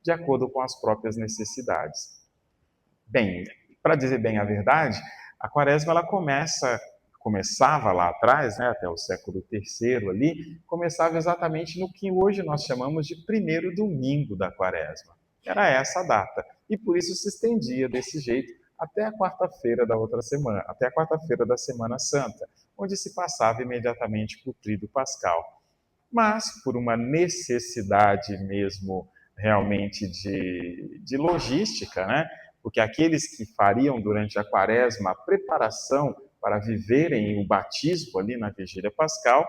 de acordo com as próprias necessidades. Bem, para dizer bem a verdade, a quaresma ela começava lá atrás, né, até o século III ali, começava exatamente no que hoje nós chamamos de primeiro domingo da quaresma. Era essa a data. E por isso se estendia desse jeito até a quarta-feira da outra semana, até a quarta-feira da Semana Santa, onde se passava imediatamente para o Tríduo Pascal. Mas, por uma necessidade mesmo realmente de logística, né? Porque aqueles que fariam durante a quaresma a preparação para viverem o batismo ali na Vigília Pascal,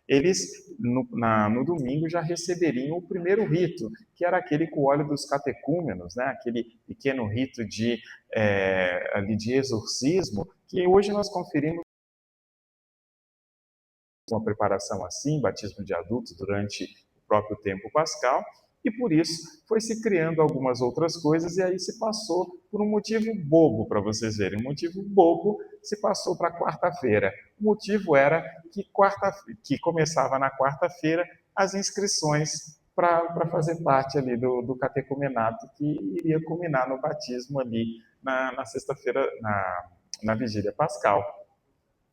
eles no domingo já receberiam o primeiro rito, que era aquele com o óleo dos catecúmenos, né? Aquele pequeno rito de exorcismo, que hoje nós conferimos uma preparação assim, batismo de adultos durante o próprio tempo pascal, e por isso foi se criando algumas outras coisas, e aí se passou por um motivo bobo, para vocês verem, um motivo bobo se passou para quarta-feira. O motivo era que começava na quarta-feira as inscrições para fazer parte ali do catecumenato, que iria culminar no batismo ali na sexta-feira, na vigília pascal.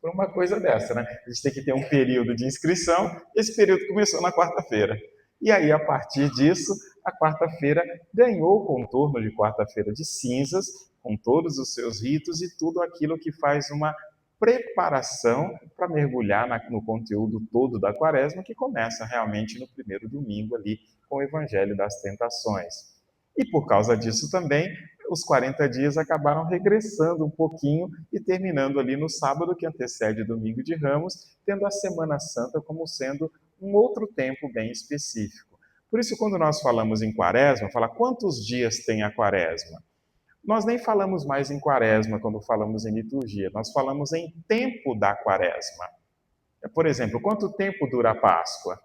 Por uma coisa dessa, né? A gente tem que ter um período de inscrição, esse período começou na quarta-feira. E aí, a partir disso, a quarta-feira ganhou o contorno de quarta-feira de cinzas, com todos os seus ritos e tudo aquilo que faz uma preparação para mergulhar no conteúdo todo da quaresma, que começa realmente no primeiro domingo ali, com o Evangelho das Tentações. E por causa disso também, os 40 dias acabaram regressando um pouquinho e terminando ali no sábado que antecede o Domingo de Ramos, tendo a Semana Santa como sendo um outro tempo bem específico. Por isso, quando nós falamos em quaresma, fala quantos dias tem a quaresma? Nós nem falamos mais em quaresma quando falamos em liturgia, nós falamos em tempo da quaresma. Por exemplo, quanto tempo dura a Páscoa?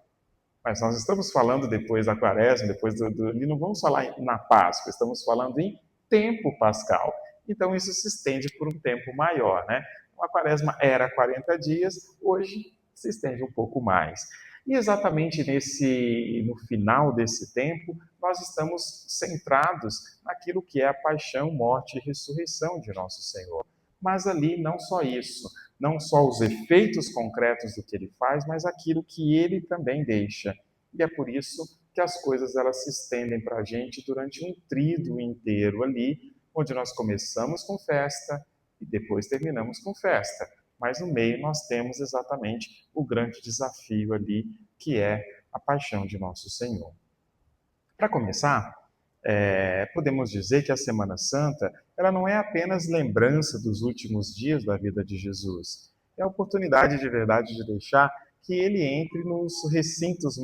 Mas nós estamos falando depois da quaresma, e não vamos falar na Páscoa, estamos falando em tempo pascal. Então isso se estende por um tempo maior, né? A quaresma era 40 dias, hoje se estende um pouco mais. E exatamente no final desse tempo, nós estamos centrados naquilo que é a paixão, morte e ressurreição de nosso Senhor. Mas ali não só isso, não só os efeitos concretos do que ele faz, mas aquilo que ele também deixa. E é por isso que as coisas elas se estendem para a gente durante um tríduo inteiro ali, onde nós começamos com festa e depois terminamos com festa. Mas no meio nós temos exatamente o grande desafio ali, que é a paixão de nosso Senhor. Para começar, podemos dizer que a Semana Santa ela não é apenas lembrança dos últimos dias da vida de Jesus. É a oportunidade de verdade de deixar que ele entre nos os recantos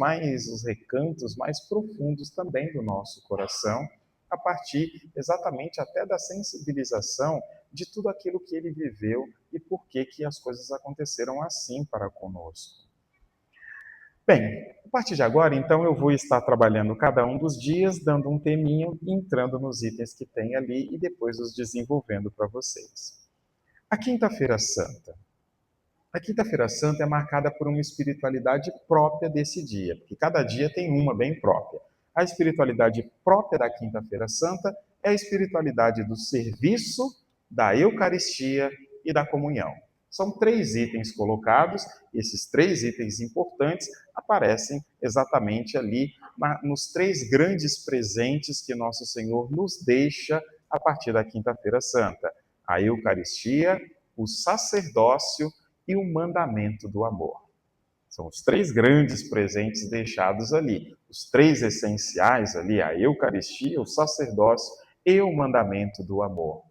mais profundos também do nosso coração, a partir exatamente até da sensibilização de tudo aquilo que ele viveu e por que as coisas aconteceram assim para conosco. Bem, a partir de agora, então, eu vou estar trabalhando cada um dos dias, dando um teminho, entrando nos itens que tem ali e depois os desenvolvendo para vocês. A Quinta-feira Santa. A Quinta-feira Santa é marcada por uma espiritualidade própria desse dia, porque cada dia tem uma bem própria. A espiritualidade própria da Quinta-feira Santa é a espiritualidade do serviço, da Eucaristia e da comunhão. São 3 itens colocados, esses 3 itens importantes aparecem exatamente ali nos 3 grandes presentes que Nosso Senhor nos deixa a partir da Quinta-feira Santa: a Eucaristia, o sacerdócio e o mandamento do amor. São os 3 grandes presentes deixados ali, os 3 essenciais ali, a Eucaristia, o sacerdócio e o mandamento do amor.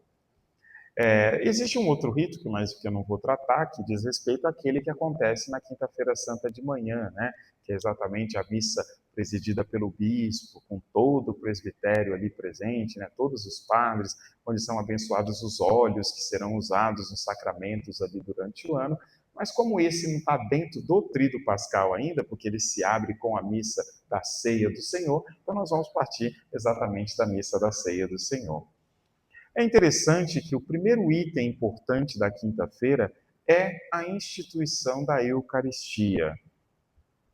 Existe um outro rito, que eu não vou tratar, que diz respeito àquele que acontece na Quinta-feira Santa de manhã, né? Que é exatamente a missa presidida pelo bispo, com todo o presbitério ali presente, né? Todos os padres, onde são abençoados os óleos que serão usados nos sacramentos ali durante o ano. Mas como esse não está dentro do tríduo pascal ainda, porque ele se abre com a missa da ceia do Senhor, então nós vamos partir exatamente da missa da ceia do Senhor. É interessante que o primeiro item importante da quinta-feira é a instituição da Eucaristia.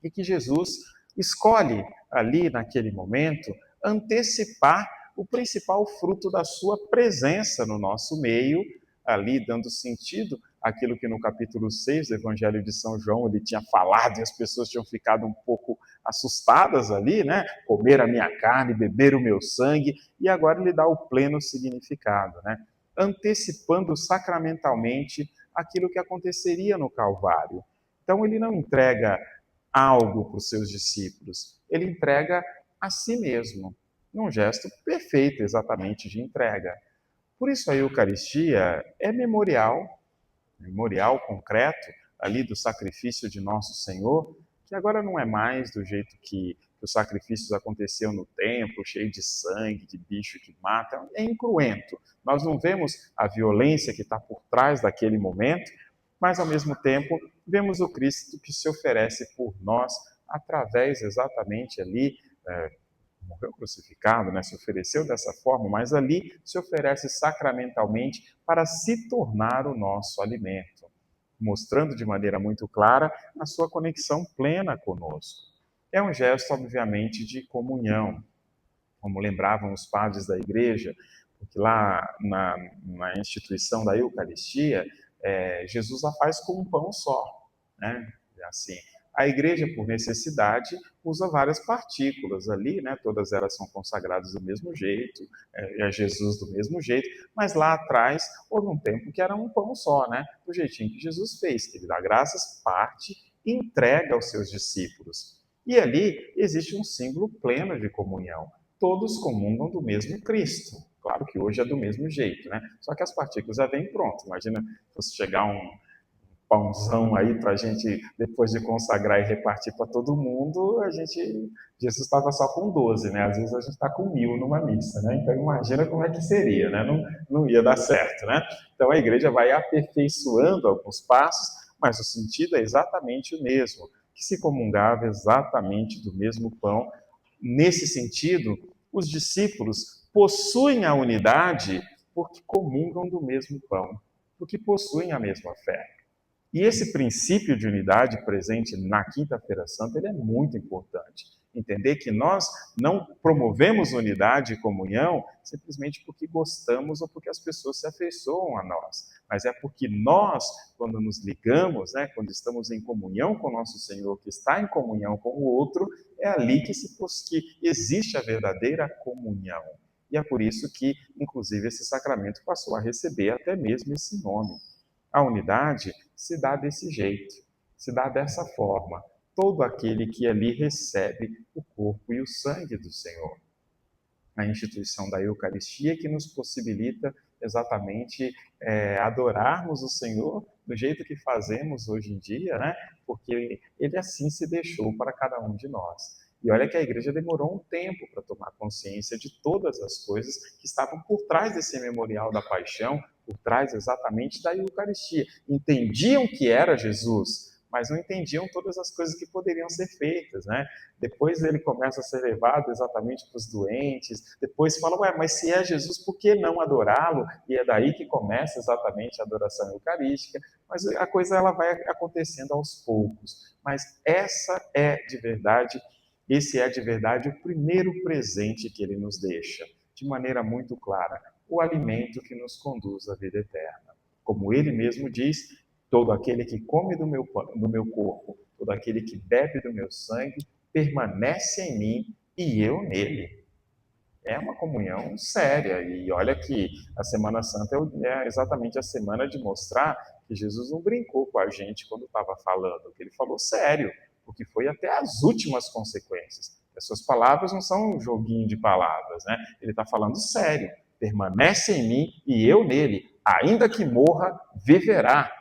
E que Jesus escolhe ali, naquele momento, antecipar o principal fruto da sua presença no nosso meio, ali dando sentido àquilo que no capítulo 6 do Evangelho de São João ele tinha falado e as pessoas tinham ficado um pouco assustadas ali, né? Comer a minha carne, beber o meu sangue, e agora ele dá o pleno significado, né? Antecipando sacramentalmente aquilo que aconteceria no Calvário. Então ele não entrega algo para os seus discípulos, ele entrega a si mesmo, num gesto perfeito exatamente de entrega. Por isso a Eucaristia é memorial concreto ali do sacrifício de Nosso Senhor, que agora não é mais do jeito que os sacrifícios aconteciam no templo, cheio de sangue, de bicho que mata, é incruento. Nós não vemos a violência que está por trás daquele momento, mas ao mesmo tempo vemos o Cristo que se oferece por nós através exatamente ali, morreu crucificado, né, se ofereceu dessa forma, mas ali se oferece sacramentalmente para se tornar o nosso alimento, mostrando de maneira muito clara a sua conexão plena conosco. É um gesto, obviamente, de comunhão, como lembravam os padres da igreja, porque lá na instituição da Eucaristia, Jesus a faz com um pão só, né? Assim, a igreja, por necessidade, usa várias partículas ali, né? Todas elas são consagradas do mesmo jeito, é Jesus do mesmo jeito, mas lá atrás houve um tempo que era um pão só, né? Do jeitinho que Jesus fez, que ele dá graças, parte e entrega aos seus discípulos. E ali existe um símbolo pleno de comunhão. Todos comungam do mesmo Cristo. Claro que hoje é do mesmo jeito, né? Só que as partículas já vêm pronto. Imagina se fosse chegar um pãozão aí para a gente, depois de consagrar e repartir para todo mundo, Jesus estava só com 12, né? Às vezes a gente está com 1000 numa missa, né? Então imagina como é que seria, né? Não ia dar certo, né? Então a igreja vai aperfeiçoando alguns passos, mas o sentido é exatamente o mesmo, que se comungava exatamente do mesmo pão. Nesse sentido, os discípulos possuem a unidade porque comungam do mesmo pão, porque possuem a mesma fé. E esse princípio de unidade presente na Quinta-feira Santa, ele é muito importante. Entender que nós não promovemos unidade e comunhão simplesmente porque gostamos ou porque as pessoas se afeiçoam a nós, mas é porque nós, quando nos ligamos, né, quando estamos em comunhão com o nosso Senhor, que está em comunhão com o outro, é ali que existe a verdadeira comunhão. E é por isso que, inclusive, esse sacramento passou a receber até mesmo esse nome. A unidade se dá desse jeito, se dá dessa forma. Todo aquele que ali recebe o corpo e o sangue do Senhor. A instituição da Eucaristia que nos possibilita exatamente adorarmos o Senhor do jeito que fazemos hoje em dia, né? Porque Ele assim se deixou para cada um de nós. E olha que a igreja demorou um tempo para tomar consciência de todas as coisas que estavam por trás desse memorial da paixão, por trás exatamente da Eucaristia. Entendiam que era Jesus, mas não entendiam todas as coisas que poderiam ser feitas, né? Depois ele começa a ser levado exatamente para os doentes, depois fala, ué, mas se é Jesus, por que não adorá-lo? E é daí que começa exatamente a adoração eucarística, mas a coisa ela vai acontecendo aos poucos. Mas esse é de verdade o primeiro presente que ele nos deixa, de maneira muito clara, o alimento que nos conduz à vida eterna. Como ele mesmo diz, todo aquele que come do meu corpo, todo aquele que bebe do meu sangue, permanece em mim e eu nele. É uma comunhão séria. E olha que a Semana Santa é exatamente a semana de mostrar que Jesus não brincou com a gente quando estava falando, que ele falou sério, porque foi até as últimas consequências. As suas palavras não são um joguinho de palavras, né? Ele está falando sério. Permanece em mim e eu nele. Ainda que morra, viverá.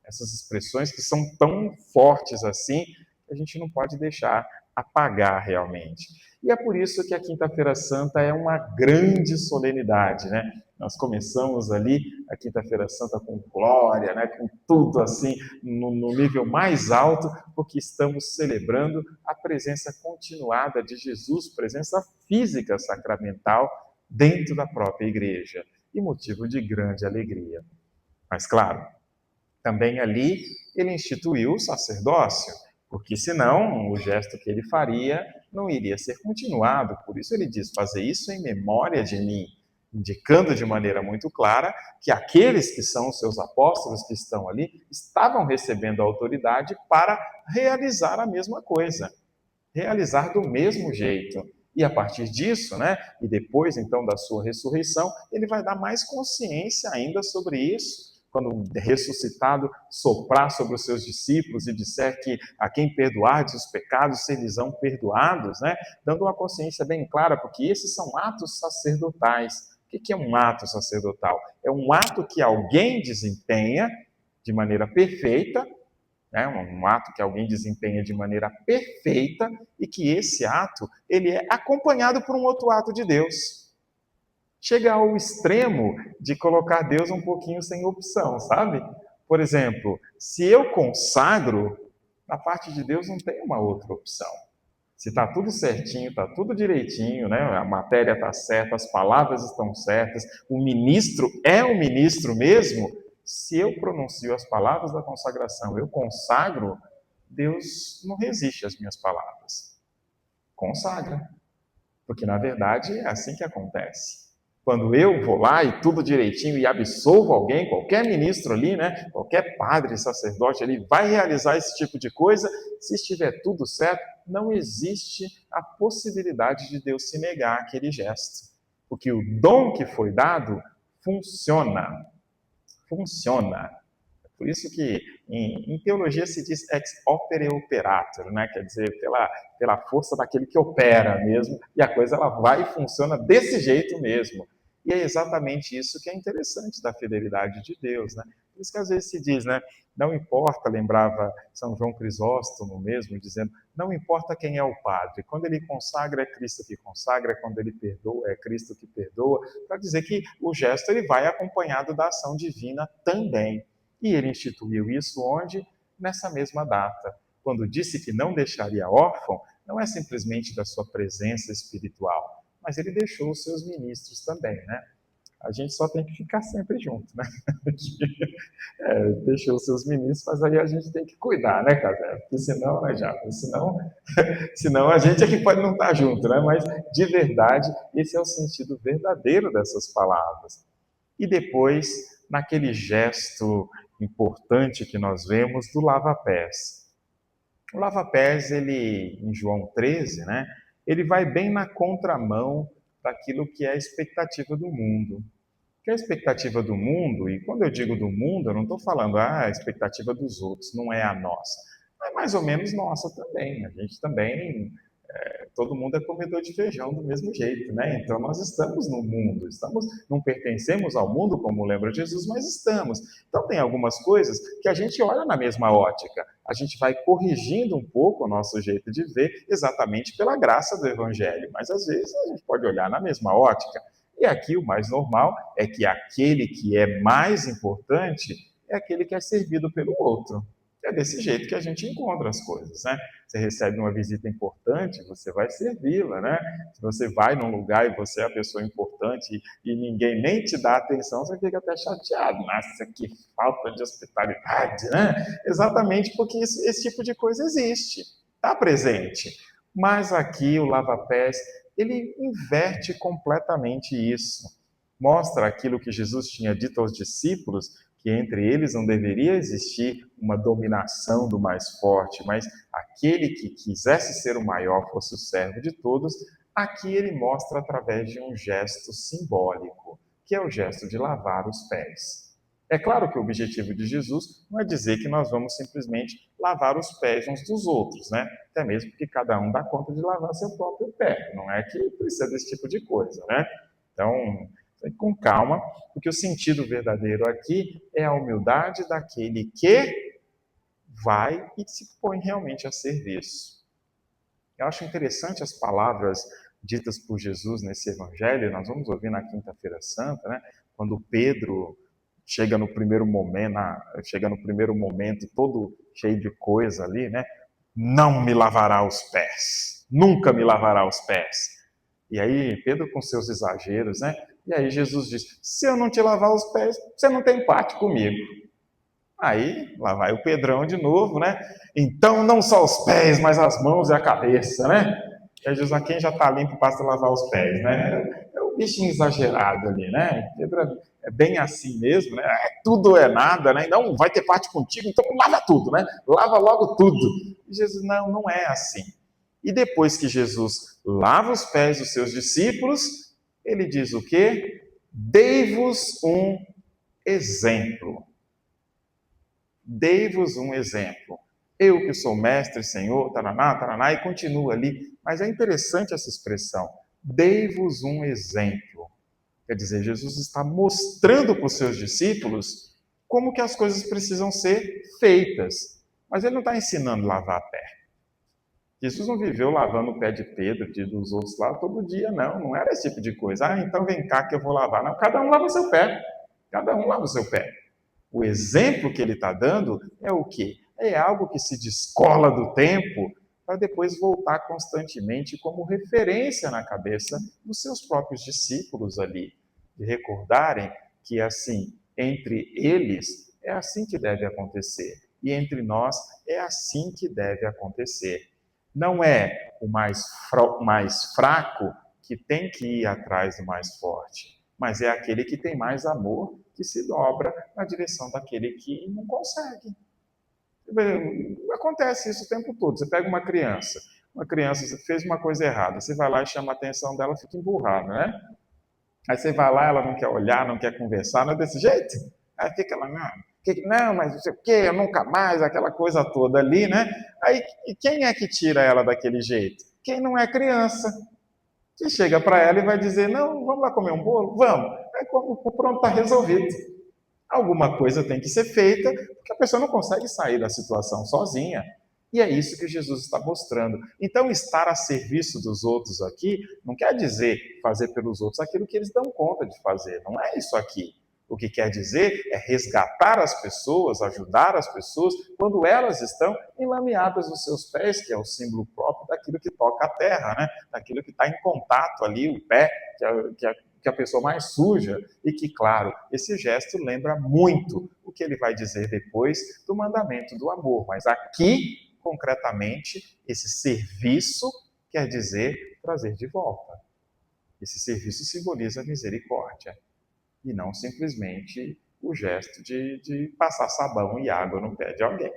Essas expressões que são tão fortes assim, que a gente não pode deixar apagar realmente. E é por isso que a Quinta-feira Santa é uma grande solenidade, né? Nós começamos ali a Quinta-feira Santa com glória, né? Com tudo assim, no nível mais alto, porque estamos celebrando a presença continuada de Jesus, presença física sacramental dentro da própria igreja, e motivo de grande alegria. Mas claro, também ali ele instituiu o sacerdócio, porque senão o gesto que ele faria não iria ser continuado. Por isso ele diz, fazer isso em memória de mim, indicando de maneira muito clara que aqueles que são os seus apóstolos que estão ali, estavam recebendo a autoridade para realizar a mesma coisa, realizar do mesmo jeito. E a partir disso, né, e depois então da sua ressurreição, ele vai dar mais consciência ainda sobre isso. Quando ressuscitado soprar sobre os seus discípulos e disser que a quem perdoardes os pecados serão perdoados, né, dando uma consciência bem clara, porque esses são atos sacerdotais. O que é um ato sacerdotal? É um ato que alguém desempenha de maneira perfeita, né? Um ato que alguém desempenha de maneira perfeita e que esse ato ele é acompanhado por um outro ato de Deus. Chega ao extremo de colocar Deus um pouquinho sem opção, sabe? Por exemplo, se eu consagro, da parte de Deus não tem uma outra opção. Se está tudo certinho, está tudo direitinho, né? A matéria está certa, as palavras estão certas, o ministro é o ministro mesmo, se eu pronuncio as palavras da consagração, eu consagro, Deus não resiste às minhas palavras. Consagra. Porque, na verdade, é assim que acontece. Quando eu vou lá e tudo direitinho e absolvo alguém, qualquer ministro ali, né, qualquer padre, sacerdote ali, vai realizar esse tipo de coisa, se estiver tudo certo, não existe a possibilidade de Deus se negar àquele gesto. Porque o dom que foi dado funciona. Funciona. É por isso que em teologia se diz ex opere operator, né? Quer dizer, pela força daquele que opera mesmo, e a coisa ela vai e funciona desse jeito mesmo. E é exatamente isso que é interessante da fidelidade de Deus, né? Por isso que às vezes se diz, né? Não importa, lembrava São João Crisóstomo mesmo, dizendo, não importa quem é o padre, quando ele consagra é Cristo que consagra, quando ele perdoa é Cristo que perdoa, para dizer que o gesto ele vai acompanhado da ação divina também. E ele instituiu isso onde? Nessa mesma data. Quando disse que não deixaria órfão, não é simplesmente da sua presença espiritual, mas ele deixou os seus ministros também, né? A gente só tem que ficar sempre junto, né? Deixou os seus ministros, mas aí a gente tem que cuidar, né, Casé? Porque senão, né, já, senão a gente é que pode não estar junto, né? Mas, de verdade, esse é o sentido verdadeiro dessas palavras. E depois, naquele gesto importante que nós vemos do lava-pés. O lava-pés, ele, em João 13, né, ele vai bem na contramão daquilo que é a expectativa do mundo. Que a expectativa do mundo, e quando eu digo do mundo, eu não estou falando a expectativa dos outros, não é a nossa. É mais ou menos nossa também. A gente também, todo mundo é comedor de feijão do mesmo jeito, né? Então nós estamos no mundo, não pertencemos ao mundo, como lembra Jesus, mas estamos. Então tem algumas coisas que a gente olha na mesma ótica. A gente vai corrigindo um pouco o nosso jeito de ver, exatamente pela graça do Evangelho. Mas às vezes a gente pode olhar na mesma ótica. E aqui o mais normal é que aquele que é mais importante é aquele que é servido pelo outro. É desse jeito que a gente encontra as coisas, né? Você recebe uma visita importante, você vai servi-la, né? Se você vai num lugar e você é a pessoa importante e ninguém nem te dá atenção, você fica até chateado. Nossa, que falta de hospitalidade, né? Exatamente porque esse tipo de coisa existe, está presente. Mas aqui o lava-pés, ele inverte completamente isso. Mostra aquilo que Jesus tinha dito aos discípulos, que entre eles não deveria existir uma dominação do mais forte, mas aquele que quisesse ser o maior fosse o servo de todos. Aqui ele mostra através de um gesto simbólico, que é o gesto de lavar os pés. É claro que o objetivo de Jesus não é dizer que nós vamos simplesmente lavar os pés uns dos outros, né? Até mesmo porque cada um dá conta de lavar seu próprio pé. Não é que precisa desse tipo de coisa, né? Então, com calma, porque o sentido verdadeiro aqui é a humildade daquele que vai e se põe realmente a serviço. Eu acho interessante as palavras ditas por Jesus nesse evangelho, nós vamos ouvir na Quinta-feira Santa, né? Quando Pedro chega no primeiro momento todo cheio de coisa ali, né? Não me lavará os pés, nunca me lavará os pés. E aí Pedro com seus exageros, né? E aí Jesus diz, se eu não te lavar os pés, você não tem parte comigo. Aí, lá vai o Pedrão de novo, né? Então, não só os pés, mas as mãos e a cabeça, né? E aí Jesus, quem já está limpo, basta lavar os pés, né? É o bichinho exagerado ali, né? Pedro é bem assim mesmo, né? É tudo ou é nada, né? Não vai ter parte contigo, então lava tudo, né? Lava logo tudo. E Jesus, não é assim. E depois que Jesus lava os pés dos seus discípulos, ele diz o quê? Dei-vos um exemplo. Dei-vos um exemplo. Eu que sou mestre, senhor, taraná, taraná, e continua ali. Mas é interessante essa expressão. Dei-vos um exemplo. Quer dizer, Jesus está mostrando para os seus discípulos como que as coisas precisam ser feitas. Mas ele não está ensinando a lavar pé. Jesus não viveu lavando o pé de Pedro, dos outros lá, todo dia, não. Não era esse tipo de coisa. Ah, então vem cá que eu vou lavar. Não, cada um lava o seu pé. Cada um lava o seu pé. O exemplo que ele está dando é o quê? É algo que se descola do tempo para depois voltar constantemente como referência na cabeça dos seus próprios discípulos ali. De recordarem que, assim, entre eles é assim que deve acontecer. E entre nós é assim que deve acontecer. Não é o mais fraco que tem que ir atrás do mais forte, mas é aquele que tem mais amor que se dobra na direção daquele que não consegue. Acontece isso o tempo todo. Você pega uma criança fez uma coisa errada, você vai lá e chama a atenção dela, fica emburrada, né? Aí você vai lá, ela não quer olhar, não quer conversar, não é desse jeito? Aí fica lá, não, mas não sei o quê, eu nunca mais, aquela coisa toda ali, né? Aí quem é que tira ela daquele jeito? Quem não é criança. Que chega para ela e vai dizer, não, vamos lá comer um bolo? Vamos. Aí pronto, está resolvido. Alguma coisa tem que ser feita, porque a pessoa não consegue sair da situação sozinha. E é isso que Jesus está mostrando. Então, estar a serviço dos outros aqui não quer dizer fazer pelos outros aquilo que eles dão conta de fazer. Não é isso aqui. O que quer dizer é resgatar as pessoas, ajudar as pessoas, quando elas estão enlameadas nos seus pés, que é o símbolo próprio daquilo que toca a terra, né? Daquilo que está em contato ali, o pé, que a pessoa mais suja, e que, claro, esse gesto lembra muito o que ele vai dizer depois do mandamento do amor. Mas aqui, concretamente, esse serviço quer dizer trazer de volta. Esse serviço simboliza a misericórdia e não simplesmente o gesto de passar sabão e água no pé de alguém.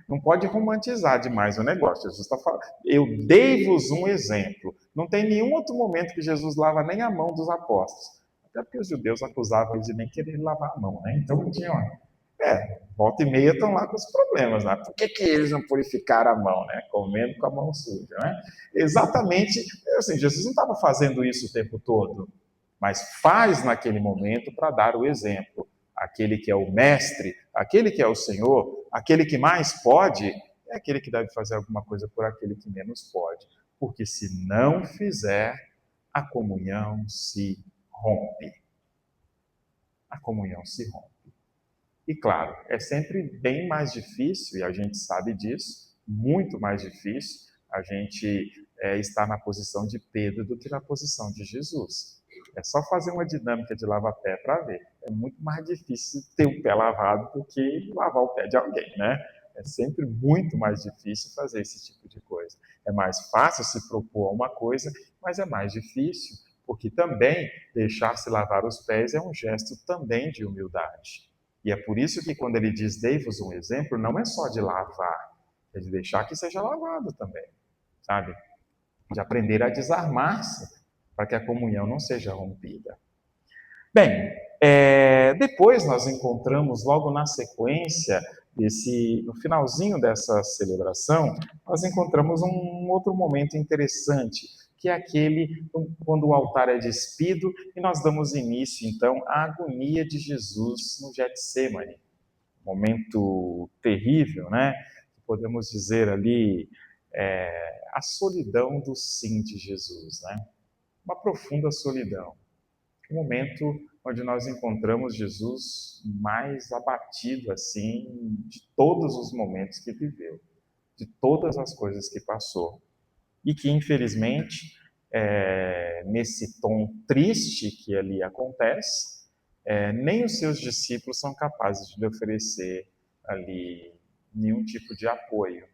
Não pode romantizar demais o negócio. Jesus está falando, eu dei-vos um exemplo. Não tem nenhum outro momento que Jesus lava nem a mão dos apóstolos. Até porque os judeus acusavam eles de nem querer lavar a mão, né? Então não tinha. Volta e meia estão lá com os problemas, né? Por que eles não purificaram a mão, né? Comendo com a mão suja, né? Exatamente, assim, Jesus não estava fazendo isso o tempo todo, mas faz naquele momento para dar o exemplo. Aquele que é o mestre, aquele que é o Senhor, aquele que mais pode, é aquele que deve fazer alguma coisa por aquele que menos pode. Porque se não fizer, a comunhão se rompe. A comunhão se rompe. E claro, é sempre bem mais difícil, e a gente sabe disso, muito mais difícil a gente estar na posição de Pedro do que na posição de Jesus. É só fazer uma dinâmica de lava-pé para ver. É muito mais difícil ter o pé lavado do que lavar o pé de alguém, né? É sempre muito mais difícil fazer esse tipo de coisa. É mais fácil se propor uma coisa, mas é mais difícil, porque também deixar-se lavar os pés é um gesto também de humildade. E é por isso que quando ele diz dei-vos um exemplo, não é só de lavar, é de deixar que seja lavado também, sabe? De aprender a desarmar-se para que a comunhão não seja rompida. Bem, depois nós encontramos logo na sequência, no finalzinho dessa celebração, nós encontramos um outro momento interessante, que é aquele quando o altar é despido e nós damos início, então, à agonia de Jesus no Getsêmani. Momento terrível, né? Podemos dizer ali a solidão do sim de Jesus, né? Uma profunda solidão. Um momento onde nós encontramos Jesus mais abatido, assim, de todos os momentos que viveu, de todas as coisas que passou. E que, infelizmente, nesse tom triste que ali acontece, nem os seus discípulos são capazes de lhe oferecer ali nenhum tipo de apoio.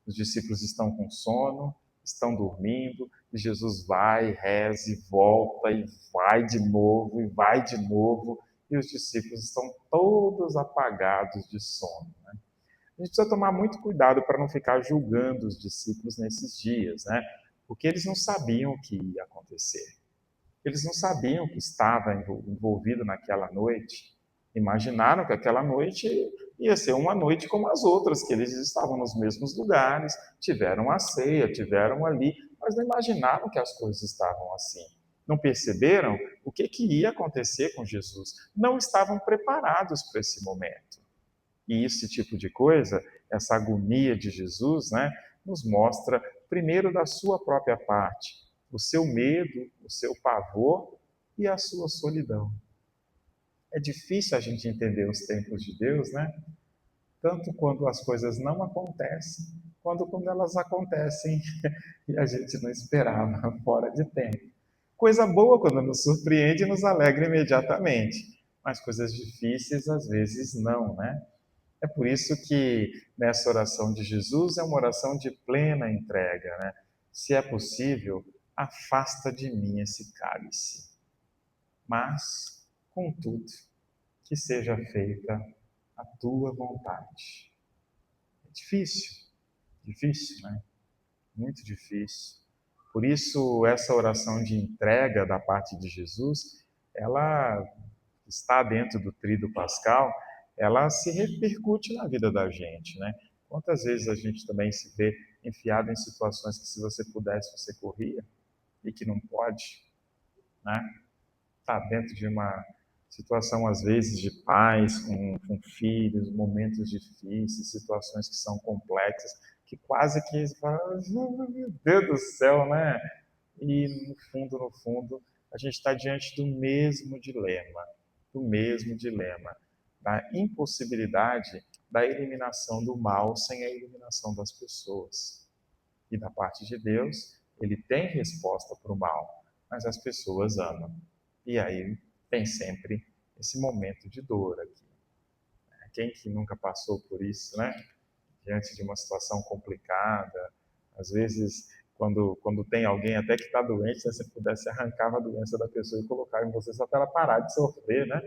Os discípulos estão com sono, estão dormindo, e Jesus vai, reza e volta, e vai de novo, e vai de novo, e os discípulos estão todos apagados de sono. Né? A gente precisa tomar muito cuidado para não ficar julgando os discípulos nesses dias, né? Porque eles não sabiam o que ia acontecer. Eles não sabiam o que estava envolvido naquela noite. Imaginaram que aquela noite ia ser uma noite como as outras, que eles estavam nos mesmos lugares, tiveram a ceia, tiveram ali, mas não imaginaram que as coisas estavam assim. Não perceberam o que ia acontecer com Jesus. Não estavam preparados para esse momento. E esse tipo de coisa, essa agonia de Jesus, né, nos mostra, primeiro, da sua própria parte, o seu medo, o seu pavor e a sua solidão. É difícil a gente entender os tempos de Deus, né? Tanto quando as coisas não acontecem, quanto quando elas acontecem e a gente não esperava, fora de tempo. Coisa boa quando nos surpreende e nos alegra imediatamente, mas coisas difíceis às vezes não, né? É por isso que nessa oração de Jesus é uma oração de plena entrega, né? Se é possível, afasta de mim esse cálice. Mas, contudo, que seja feita a tua vontade. É difícil, né? Muito difícil. Por isso, essa oração de entrega da parte de Jesus, ela está dentro do tríduo pascal, ela se repercute na vida da gente, né? Quantas vezes a gente também se vê enfiado em situações que se você pudesse, você corria, e que não pode, né? Está dentro de uma situação, às vezes, de pais com filhos, momentos difíceis, situações que são complexas, que quase que meu Deus do céu, né? E no fundo, a gente está diante do mesmo dilema, da impossibilidade da eliminação do mal sem a eliminação das pessoas. E da parte de Deus, ele tem resposta para o mal, mas as pessoas amam. E aí tem sempre esse momento de dor aqui. Quem que nunca passou por isso, né? Diante de uma situação complicada, às vezes quando tem alguém até que está doente, se você pudesse arrancar a doença da pessoa e colocar em você só para ela parar de sofrer, né?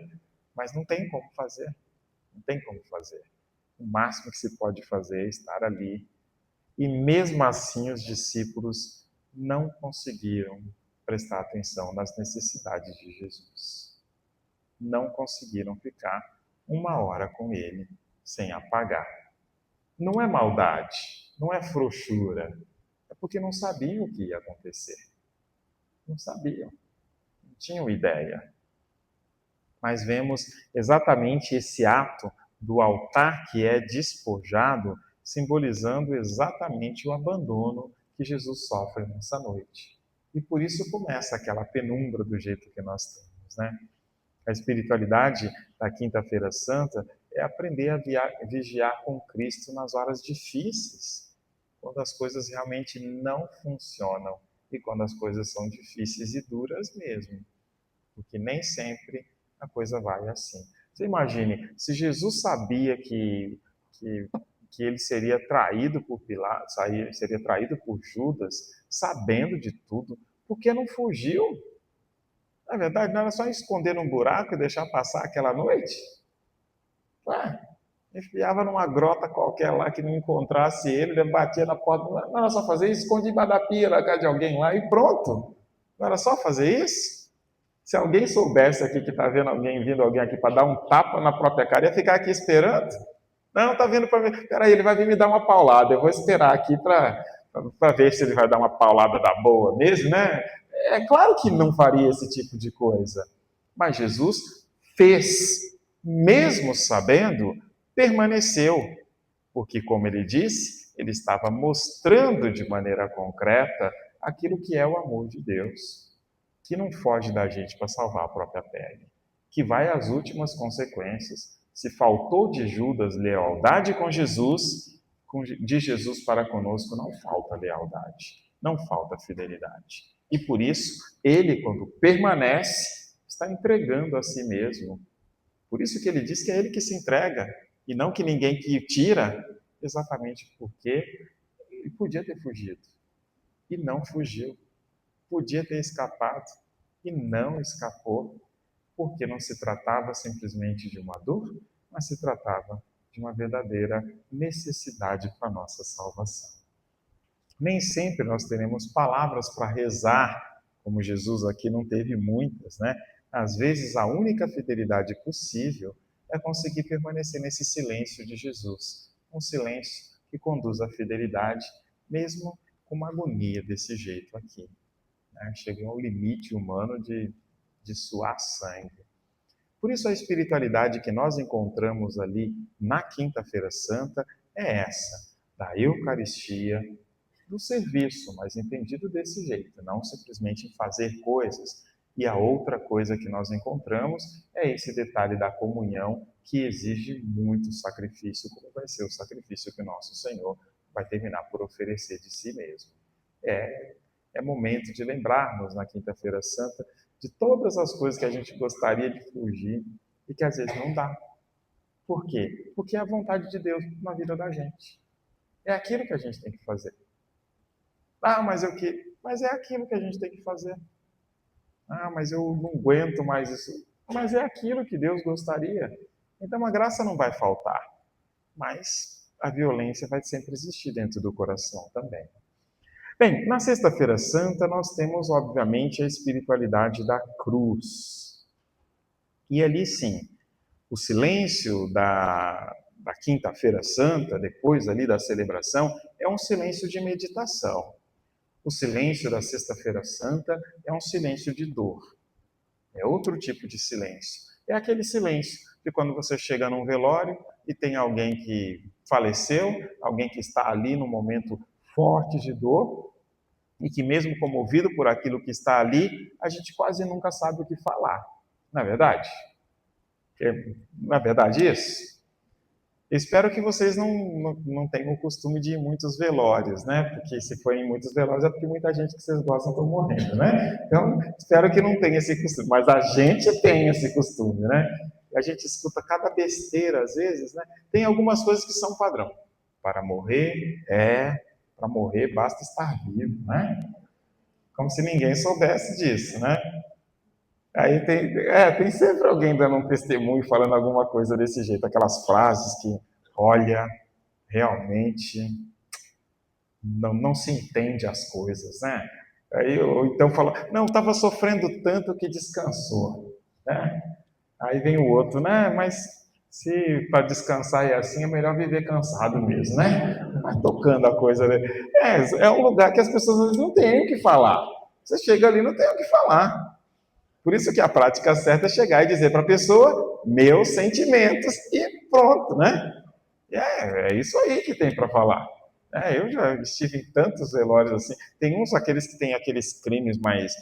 Mas não tem como fazer, não tem como fazer. O máximo que se pode fazer é estar ali. E mesmo assim os discípulos não conseguiram prestar atenção nas necessidades de Jesus. Não conseguiram ficar uma hora com ele sem apagar. Não é maldade, não é frouxura, é porque não sabiam o que ia acontecer. Não sabiam, não tinham ideia. Mas vemos exatamente esse ato do altar que é despojado, simbolizando exatamente o abandono que Jesus sofre nessa noite. E por isso começa aquela penumbra do jeito que nós temos, né? A espiritualidade da Quinta-feira Santa é aprender a vigiar com Cristo nas horas difíceis, quando as coisas realmente não funcionam e quando as coisas são difíceis e duras mesmo, porque nem sempre a coisa vai assim. Você imagine, se Jesus sabia que ele seria traído por Pilatos, seria traído por Judas, sabendo de tudo, por que não fugiu? Na verdade, não era só esconder num buraco e deixar passar aquela noite? Ué, enfiava numa grota qualquer lá que não encontrasse ele batia na porta. Não era só fazer isso, esconde embaixo da pia na casa de alguém lá e pronto. Não era só fazer isso? Se alguém soubesse aqui que está vendo vindo alguém aqui para dar um tapa na própria cara, ia ficar aqui esperando? Não, está vindo para ver. Peraí, ele vai vir me dar uma paulada. Eu vou esperar aqui para ver se ele vai dar uma paulada da boa mesmo, né? É claro que não faria esse tipo de coisa. Mas Jesus fez, mesmo sabendo, permaneceu. Porque, como ele disse, ele estava mostrando de maneira concreta aquilo que é o amor de Deus, que não foge da gente para salvar a própria pele, que vai às últimas consequências. Se faltou de Judas lealdade com Jesus, de Jesus para conosco não falta lealdade, não falta fidelidade. E por isso, ele, quando permanece, está entregando a si mesmo. Por isso que ele diz que é ele que se entrega, e não que ninguém que tira, exatamente porque ele podia ter fugido. e não fugiu. Podia ter escapado e não escapou, porque não se tratava simplesmente de uma dor, mas se tratava de uma verdadeira necessidade para a nossa salvação. Nem sempre nós teremos palavras para rezar, como Jesus aqui não teve muitas, né? Às vezes a única fidelidade possível é conseguir permanecer nesse silêncio de Jesus, um silêncio que conduz à fidelidade, mesmo com uma agonia desse jeito aqui, né? Chega ao limite humano de suar sangue. Por isso a espiritualidade que nós encontramos ali na Quinta-feira Santa é essa, da Eucaristia, do serviço, mas entendido desse jeito, não simplesmente em fazer coisas. E a outra coisa que nós encontramos é esse detalhe da comunhão, que exige muito sacrifício, como vai ser o sacrifício que o nosso Senhor vai terminar por oferecer de si mesmo. É momento de lembrarmos na Quinta-feira Santa de todas as coisas que a gente gostaria de fugir e que às vezes não dá. Por quê? Porque é a vontade de Deus na vida da gente. É aquilo que a gente tem que fazer. Ah, mas eu que... Mas é aquilo que a gente tem que fazer. Ah, mas eu não aguento mais isso. Mas é aquilo que Deus gostaria. Então a graça não vai faltar. Mas a violência vai sempre existir dentro do coração também. Bem, na Sexta-feira Santa nós temos, obviamente, a espiritualidade da cruz. E ali sim, o silêncio da Quinta-feira Santa, depois ali da celebração, é um silêncio de meditação. O silêncio da Sexta-feira Santa é um silêncio de dor. É outro tipo de silêncio. É aquele silêncio de quando você chega num velório e tem alguém que faleceu, alguém que está ali num momento forte de dor, e que mesmo comovido por aquilo que está ali, a gente quase nunca sabe o que falar. Não é verdade? Não é verdade isso? Espero que vocês não tenham o costume de ir em muitos velórios, né? Porque se forem em muitos velórios é porque muita gente que vocês gostam está morrendo, né? Então, espero que não tenha esse costume. Mas a gente tem esse costume, né? A gente escuta cada besteira às vezes, né? Tem algumas coisas que são padrão. Para morrer basta estar vivo, né? Como se ninguém soubesse disso, né? Aí tem sempre alguém dando um testemunho, falando alguma coisa desse jeito, aquelas frases que, olha, realmente não se entende as coisas, né? Aí, ou então fala, não, estava sofrendo tanto que descansou, né? Aí vem o outro, né? Mas se para descansar é assim, é melhor viver cansado mesmo, né? Vai tocando a coisa. É um lugar que as pessoas às vezes não têm o que falar. Você chega ali, não tem o que falar. Por isso que a prática certa é chegar e dizer para a pessoa, meus sentimentos, e pronto, né? É isso aí que tem para falar. Eu já estive em tantos velórios assim. Tem uns, aqueles que têm aqueles crimes mais,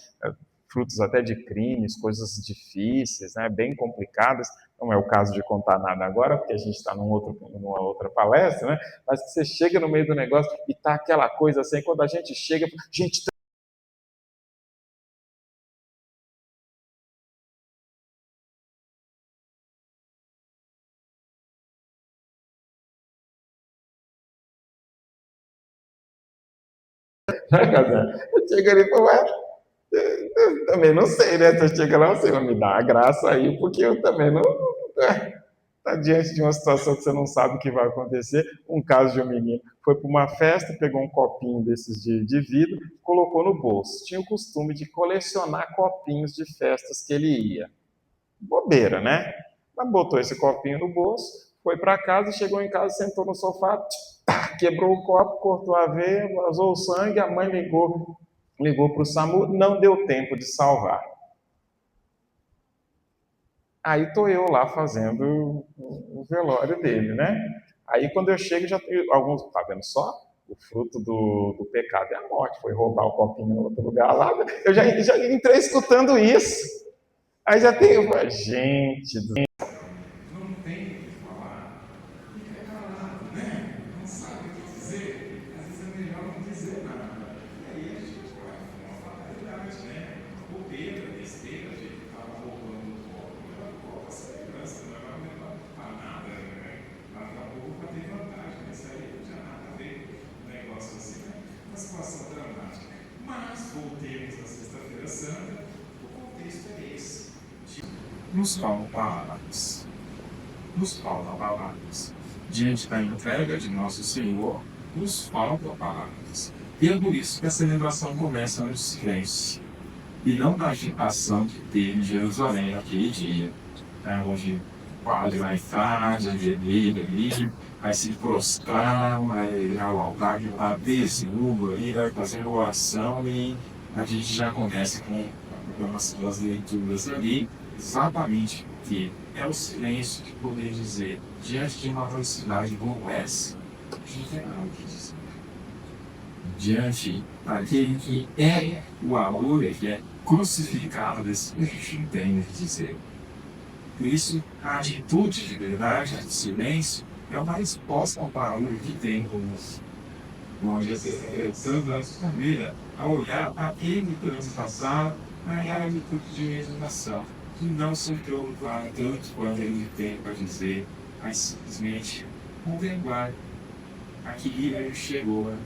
frutos até de crimes, coisas difíceis, né, bem complicadas. Não é o caso de contar nada agora, porque a gente está numa outra palestra, né? Mas que você chega no meio do negócio e tá aquela coisa assim, quando a gente chega, gente, chega ali e fala, eu também não sei, né? Você chega lá, você vai me dar a graça aí, porque eu também não. Está diante de uma situação que você não sabe o que vai acontecer. Um caso de um menino foi para uma festa, pegou um copinho desses de vidro, colocou no bolso. Tinha o costume de colecionar copinhos de festas que ele ia. Bobeira, né? Mas botou esse copinho no bolso, foi para casa, chegou em casa, sentou no sofá, quebrou o copo, cortou a veia, vazou o sangue, a mãe ligou para o SAMU, não deu tempo de salvar. Aí estou eu lá fazendo o velório dele, né? Aí quando eu chego, já tem alguns, tá vendo só? O fruto do pecado é a morte, foi roubar o copinho em outro lugar lá. Eu já entrei escutando isso. Aí já tem, gente, não tem o que falar, fica calado, né? Não sabe o que dizer, às vezes é melhor não dizer nada. E aí a gente vai uma fatalidade, né? Bobeira, besteira, a gente estava roubando o copo, a segurança não vai levar para nada, né? Daqui a pouco vai ter vantagem, mas isso aí não tinha nada a ver com um negócio assim, né? Uma situação dramática. nos falam palavras. Nos falam palavras. Diante da entrega de nosso Senhor, nos faltam palavras. E é por isso que a celebração começa no silêncio. E não na agitação que teve em Jerusalém naquele dia, né, onde o padre vai entrar, já ali, vai se prostrar, vai ir ao altar de lá, desnudo ali, vai fazendo oração e a gente já começa com as leituras ali, exatamente porque é o silêncio que poder dizer, diante de uma velocidade como essa, a gente tem nada o que dizer. Diante daquele que é o amor, que é crucificado desse bicho, não tem o que dizer. Por isso, a atitude de verdade, de silêncio, é uma resposta ao barulho que tem como Jesus na família, a olhar aquele que nos passaram, na atitude de resignação, que não se preocupar tanto quanto ele tem para dizer, mas simplesmente contemplar aquele que chegou, né?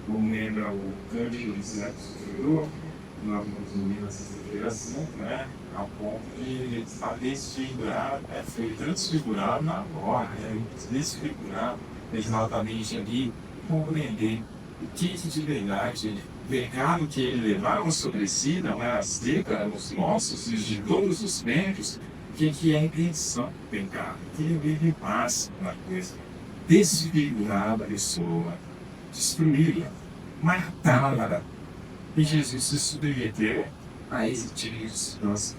Como lembra o Cândido José na sexta-feira santa, né? Ao ponto de estar desfigurado, foi transfigurado na glória, desfigurado exatamente ali, compreender o que de verdade o pecado que ele levaram sobre si não era seca, os nossos e de todos os membros, que é a intenção do pecado, que ele vive em paz na coisa, desfigurar a pessoa, destruí-la, matá-la. E Jesus se submeteu a esse tipo de situação.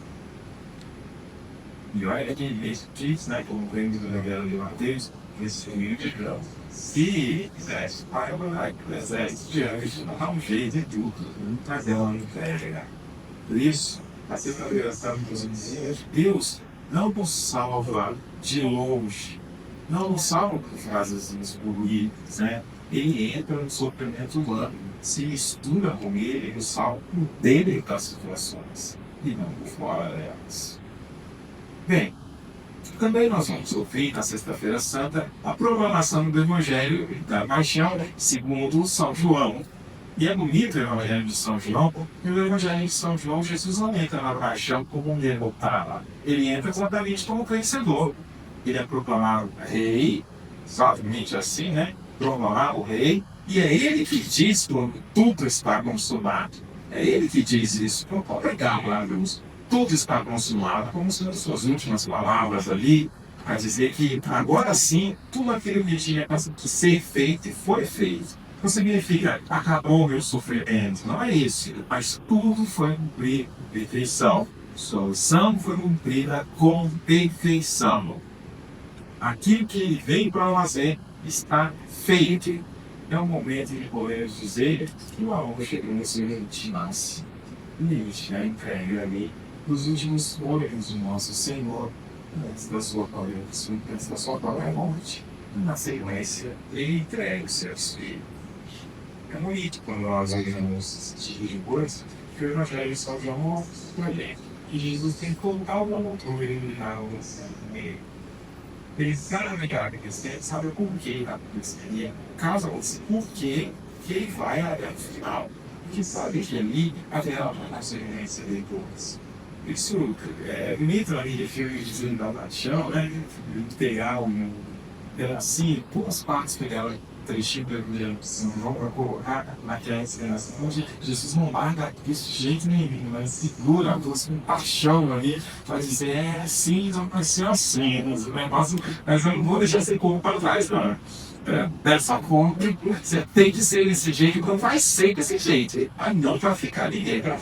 E olha que ele diz, né, como o prêmio do Evangelho de Mateus, esse filho de Deus. Se ele quisesse, pai, vai que o exército de anjos dá um jeito de tudo, mas ela não quer chegar. Por isso, a sexta-feira santa nos dizia, Deus não nos salva de longe, não nos salva por frases bonitas, né? Ele entra no sofrimento humano, se mistura com ele, nos salva dentro das situações e não por fora delas. Bem, também nós vamos ouvir na Sexta-feira Santa a proclamação do Evangelho da Paixão segundo São João. E é bonito o Evangelho de São João, porque o Evangelho de São João, Jesus não entra na Paixão como um derrotado. Ele entra exatamente como vencedor. Ele é proclamado rei, exatamente assim, né? Proclamar o rei, e é ele que diz quando tudo está consumado. É ele que diz isso. Não pode pegar lá, Deus. Tudo está consumado, como sendo as suas últimas palavras ali, para dizer que agora sim, tudo aquilo que tinha que ser feito foi feito. Não significa acabou o meu sofrimento, não é isso, mas tudo foi cumprido com perfeição. Solução foi cumprida com perfeição. Aquilo que ele veio para fazer está feito. É o momento de poder dizer que o amor chegou nesse limite nasce. Limite, né? Entrega ali nos últimos fôlegos do nosso Senhor, antes da sua própria morte. Na sequência, ele entrega os seus filhos. É bonito quando nós olhamos esse tipo de coisa, que o Evangelho de São João mostra pra gente que Jesus tem que colocar o autor ele na meio. Ele sabe aquela questão, ele sabe o porquê ele está acontecendo. E causa esse porquê que ele vai até o final. Que sabe que ali haverá uma consequência depois. Isso é bonito ali de filme de Zé da Paixão, né? Pegar um pedacinho, duas partes, pegar o trechinho do Evangelho de São João para colocar naquela encenação onde Jesus não larga desse jeito nenhum, mas segura a doce com paixão ali para dizer, sim, não vai ser assim, o negócio, mas eu não vou deixar esse corpo para trás, não. Dessa forma, você tem que ser desse jeito, não vai ser desse jeito, mas não para ficar ninguém para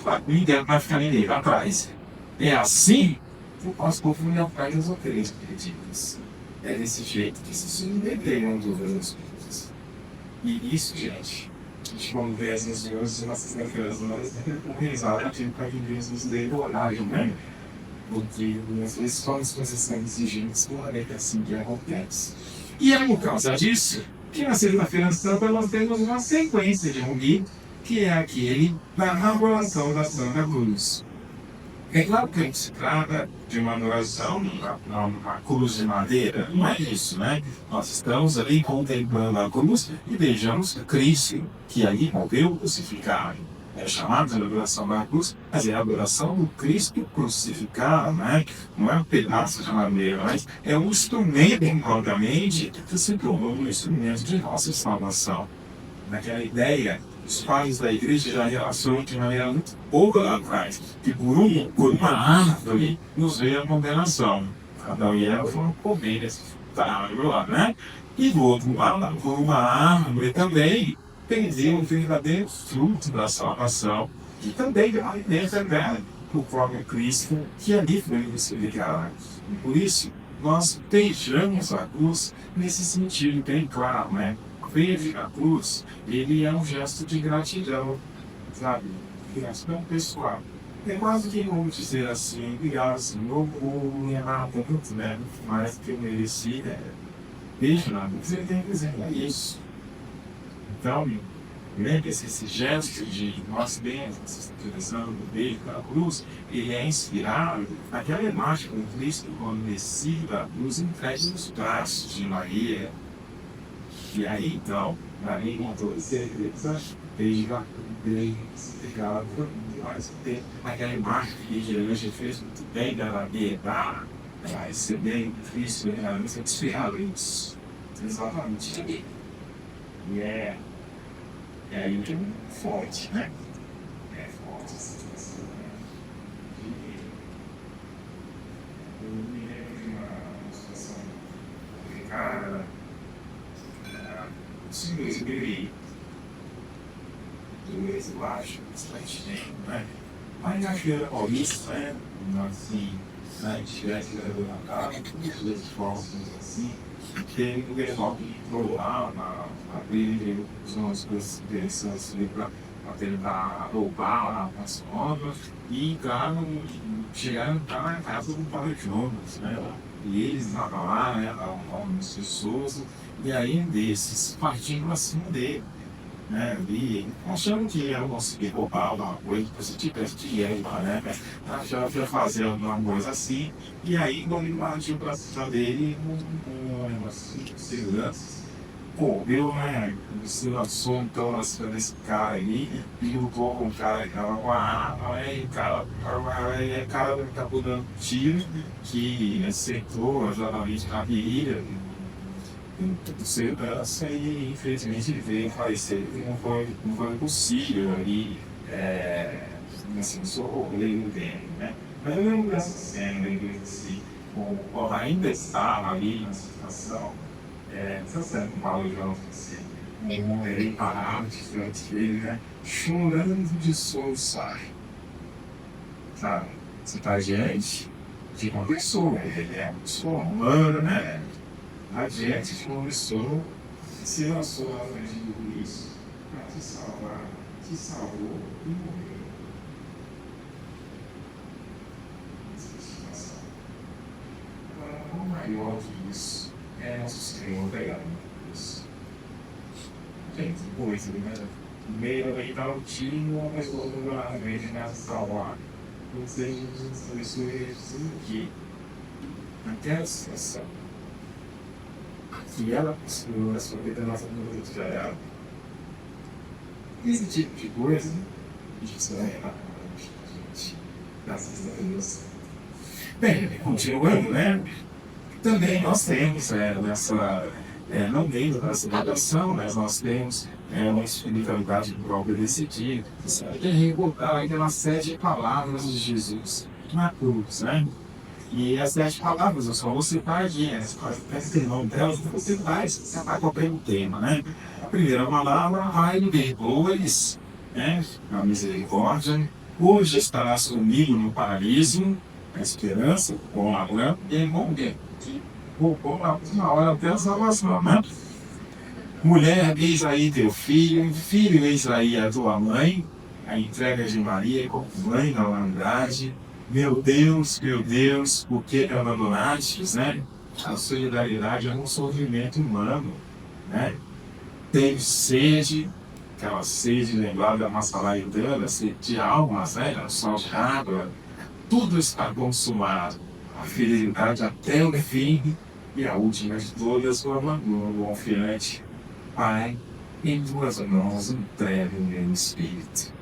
ficar ninguém para trás. É assim que o nosso povo não faz as outras acreditas. É desse jeito que se submeteram todas as coisas. E isso, gente, a gente vamos ver as regiões de nossas nações, organizada para que Deus nos dê coragem, né? Porque às vezes só as coisas são exigentes, não é assim que acontece. E é por causa disso que na Sexta-feira Santa nós temos uma sequência de Rumi, que é aquele da adoração da Santa Cruz. É claro que se trata de uma adoração numa cruz de madeira, não é isso, né? Nós estamos ali contemplando a cruz e beijamos Cristo, que aí morreu crucificado. é chamada de adoração da cruz, mas é a adoração do Cristo crucificado, né? Não é um pedaço de madeira, mas é um instrumento, propriamente, que se tornou um instrumento de nossa salvação. Naquela ideia, os pais da igreja já relacionam de maneira muito pouco lá atrás, que por uma árvore nos veio a condenação. Adão e Eva foram comer esse árvore lá, né? E do outro lado, por uma árvore também, perdeu o verdadeiro fruto da salvação, que também alimenta dela, o próprio Cristo, que ali foi crucificado. E por isso, nós beijamos a cruz nesse sentido bem claro, né? Beijo a cruz, ele é um gesto de gratidão, sabe? Gratidão pessoal. É quase que vamos dizer assim, obrigado, Senhor, por me amar tanto, né? Mais do que eu mereci, né? Beijo na cruz, ele tem que dizer isso. Então, lembre-se, esse gesto de nós bênçãos, utilizando o beijo da cruz, ele é inspirado naquela imagem com Cristo quando descido da cruz entregue nos braços de Maria. E aí, então, na língua toda certeza, beijo a cruz, obrigado por nós ter aquela imagem que a gente fez muito bem da Maria, para receber Cristo, realmente desfiado isso. Exatamente. E é aí que é forte, né? É forte essa situação. Eu me lembro de uma situação complicada. Sim, eu escrevi 2, eu acho, bastante tempo, né? Mas na Feira Paulista, né? Assim, né? Tivesse levado na casa, duas formas assim. Tem um pessoal que entrou lá na trilha, usou umas coisas interessantes ali para tentar roubar as obras e chegaram a entrar na casa do Padre Jonas, né? E eles estavam lá, né? Estavam nas pessoas, e aí um desses partindo acima dele, né? E achando que ia conseguir roubar alguma coisa, se tivesse dinheiro lá, né? Achava que ia fazer alguma coisa assim, e aí quando ele partiu para cima dele, um negócio de segurança, pô, viu, né? Se lançou então na cima desse cara aí, e lutou com o cara que tava com a arma, aí o cara acabou dando tiro, que acertou exatamente na virilha, tudo segurança, e infelizmente ele veio falecer. Não foi possível ali, assim, socorrer dele, né? Mas eu lembro dessa cena, assim, ainda estava ali na situação, tanto com o Paulo João, assim, um homem parado de frente dele, né? Chorando de soluçar, sabe? Você tá diante de uma pessoa, ele é uma pessoa humana, né? Adiante de uma pessoa que se lançou à frente de Cristo para te salvar, te salvou e morreu. Essa situação. Agora, o maior que isso é nosso Senhor pegado na cruz. Gente, coisa, né? No meio da tal tiro, uma pessoa do lado dele nessa salvar. Ou seja, Jesus abençoe Jesus aqui, naquela situação. Que ela construiu na sua vida, na nossa vida de ela. Esse tipo de coisa, a gente vai errar a gente. Graças a Deus. Bem, continuando, né? Também nós temos nessa, não dentro dessa graduação, mas nós temos uma espiritualidade própria desse dia, que é recordar ainda uma série de palavras de Jesus na cruz, né? E as 10 palavras, eu só vou citar aqui, né? Você pode até ter nome delas, eu vou citar, você vai acompanhar o tema, né? A primeira palavra, ai, perdoa-lhes, né? A misericórdia. Hoje estarás comigo no paraíso, a esperança, com a glória e em bom tempo. Roubou na hora até a salvação, né? Mulher, eis aí teu filho, filho, eis aí a tua mãe, a entrega de Maria como mãe da humanidade. Meu Deus, por que me abandonastes, né? A solidariedade é um sofrimento humano, né? Tenho sede, aquela sede lembrada da nossa laidana, sede de almas, né? O sol de água, tudo está consumado. A fidelidade até o fim, e a última de todas, o abandono confiante. Pai, em tuas mãos entrego o meu espírito.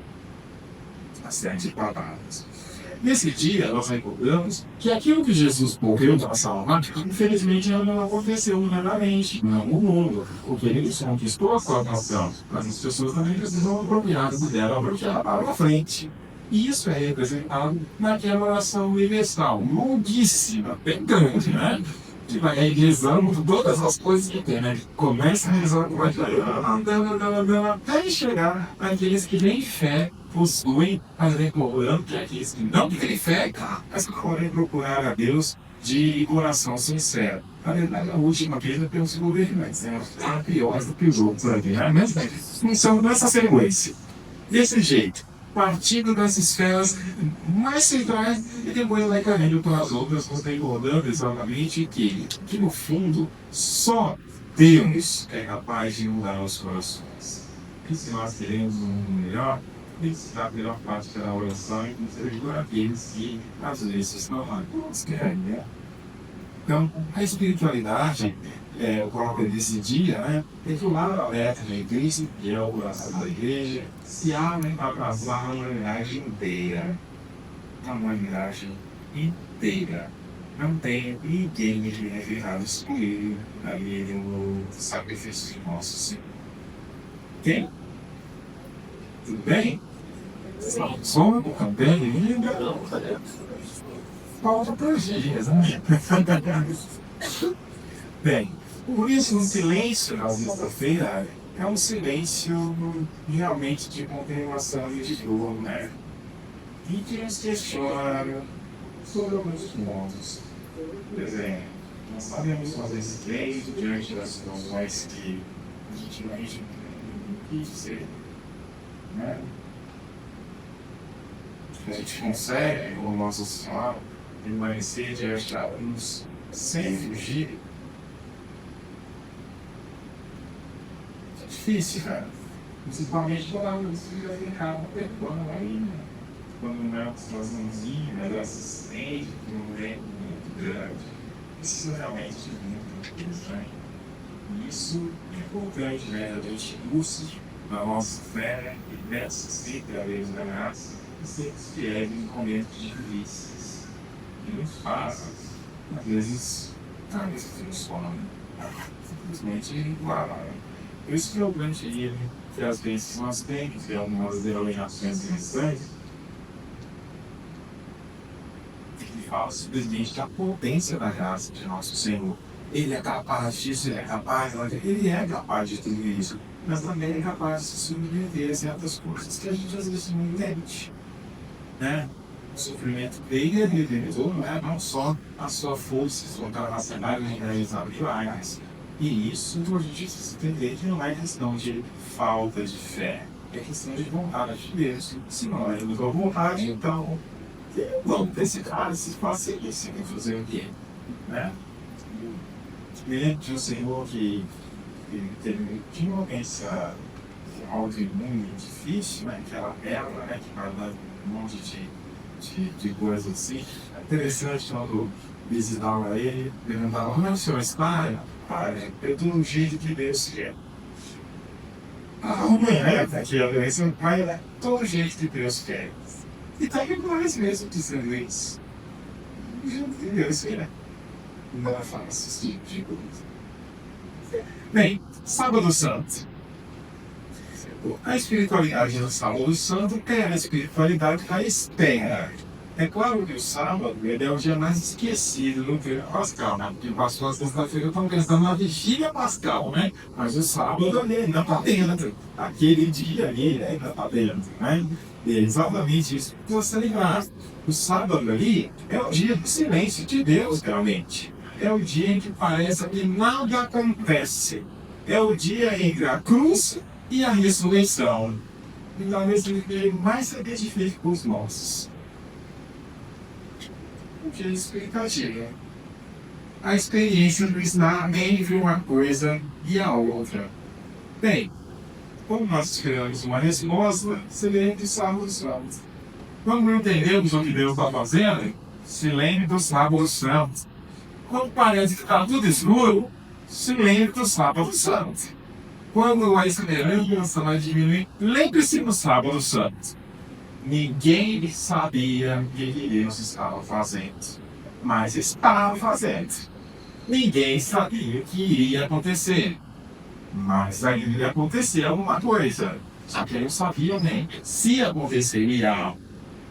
série de palavras. Nesse dia, nós recordamos que aquilo que Jesus morreu para salvar, infelizmente, não aconteceu humanamente, não no mundo, porque ele conquistou a sua nação, mas as pessoas também precisam apropriar-se dela, porque ela para na frente. E isso é representado naquela oração universal, longuíssima, bem grande, né? Que vai rezando todas as coisas que tem, né? Começa rezando, vai andando, até chegar àqueles que nem fé possuem, mas recordando que aqueles que não têm fé, mas que podem procurar a Deus de coração sincero. Na verdade, a última vez eu penso que o governante é pior do que os outros aqui, né? Mas função nessa sequência. Desse jeito, partindo das esferas mais centrais e depois vai caindo para as outras, você recordando exatamente que no fundo só Deus é capaz de mudar os corações. E se nós queremos um mundo melhor, a melhor parte da oração e servir aqueles que às vezes estão lá, todos querem, né? Então, a espiritualidade própria desse dia, né, é que o lado aberto da igreja, que é o coração da igreja, se abre para passar a humanidade inteira. A humanidade inteira. Não tem ninguém que é virado excluído ali no sacrifício de nosso Senhor. Ok? Tudo bem? Som também linda. Falta por dias, né? Bem, por isso o silêncio na sexta-feira é um silêncio realmente de contemplação e de dor, né? E que nos questiona sobre alguns pontos. Por exemplo, nós sabemos fazer silêncio diante das situações que a gente não quis dizer, né? A gente consegue, como Nossa Senhora, permanecer diante da luz sem fugir. É difícil, cara. Principalmente quando a luz fica errada, quando aí, quando não é uma situaçãozinha, mas assistente, um tempo muito grande. Isso realmente é muito interessante. E isso é importante, né? A gente busca a nossa fé e peça sempre a Deus da graça e ser fiel em momentos difíceis. E muito fácil. Às vezes, talvez funciona. Simplesmente igual. Por isso que é o grande erro que às vezes nós temos, que algumas denominações interessantes, que fala simplesmente da potência da graça de nosso Senhor. Ele é capaz disso, ele é capaz de tudo isso, mas também é capaz de se submeter a certas coisas que a gente às vezes não entende, né? O sofrimento dele é redentor, né? Não só a sua força, sua capacidade de realizar milagres. E isso a gente precisa entender que não é questão de falta de fé, é questão de vontade de Deus. Se não é com vontade, então vamos decidir se facilíssimo fazer o quê, né? Me de um senhor que tinha uma doença autoimune difícil, né? Aquela ela, né? Que vai dar um monte de coisa assim. É interessante quando visitava ele, perguntava: como é o senhor está? Eu estou no jeito que Deus quer. Que a doença vai dar todo jeito que Deus quer. E está aqui nós mesmo dizendo isso. O jeito que Deus quer. Não é fácil esse tipo de coisa. Bem, Sábado Santo. A espiritualidade do Sábado Santo é a espiritualidade da espera. É claro que o sábado é o dia mais esquecido do que o pascal, né? Porque passou a sexta-feira, estão pensando na vigília pascal, né? Mas o sábado ali ainda está dentro. Aquele dia ali ainda está dentro, né? E é exatamente isso que você lembrar. O sábado ali é o dia do silêncio de Deus, realmente. É o dia em que parece que nada acontece. É o dia entre a cruz e a ressurreição. E talvez o dia mais se identifique com os nossos. O dia explicativo. A experiência do estar entre uma coisa e a outra. Bem, como nós esperamos uma resposta, se lembre do Sábado Santo. Quando não entendemos o que Deus está fazendo, se lembre do Sábado Santo. Quando parece que está tudo escuro, se lembre do Sábado Santo. Quando a esperança vai diminuir, lembre-se do Sábado Santo. Ninguém sabia o que Deus estava fazendo, mas estava fazendo. Ninguém sabia o que iria acontecer, mas aí iria acontecer alguma coisa. Só que eu não sabia nem se aconteceria.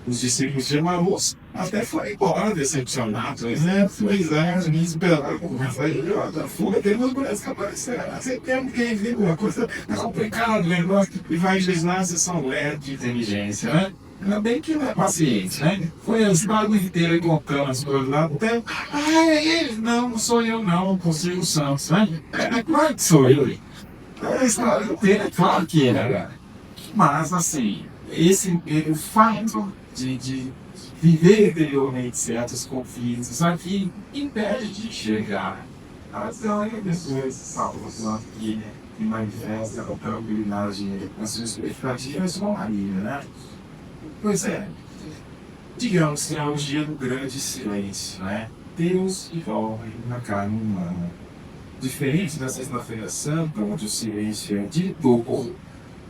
Os discípulos de Emaús até foram embora decepcionados, né? Pois é, me esperaram, mas aí, ó, da fuga temos por essa aparecerá. Sempre temos quem viu uma coisa complicada, negócio, e vai legislar, vocês são lerdos de inteligência, né? Ainda bem que não é paciente, né? Foi a estrada inteira contando as coisas lá, até, é ele, não sou eu não, não consigo Santos, né? É claro que sou eu. A estrada inteira, claro que é, né? Mas, assim, o fato de viver interiormente certas confianças aqui impede de enxergar. As pessoas salvas aqui que manifestam a tranquilidade, as suas expectativas com a vida, né? Pois é, digamos que é um dia do grande silêncio, né? Deus envolve na carne humana. Diferente da Sexta-feira Santa, onde o silêncio é de dor, o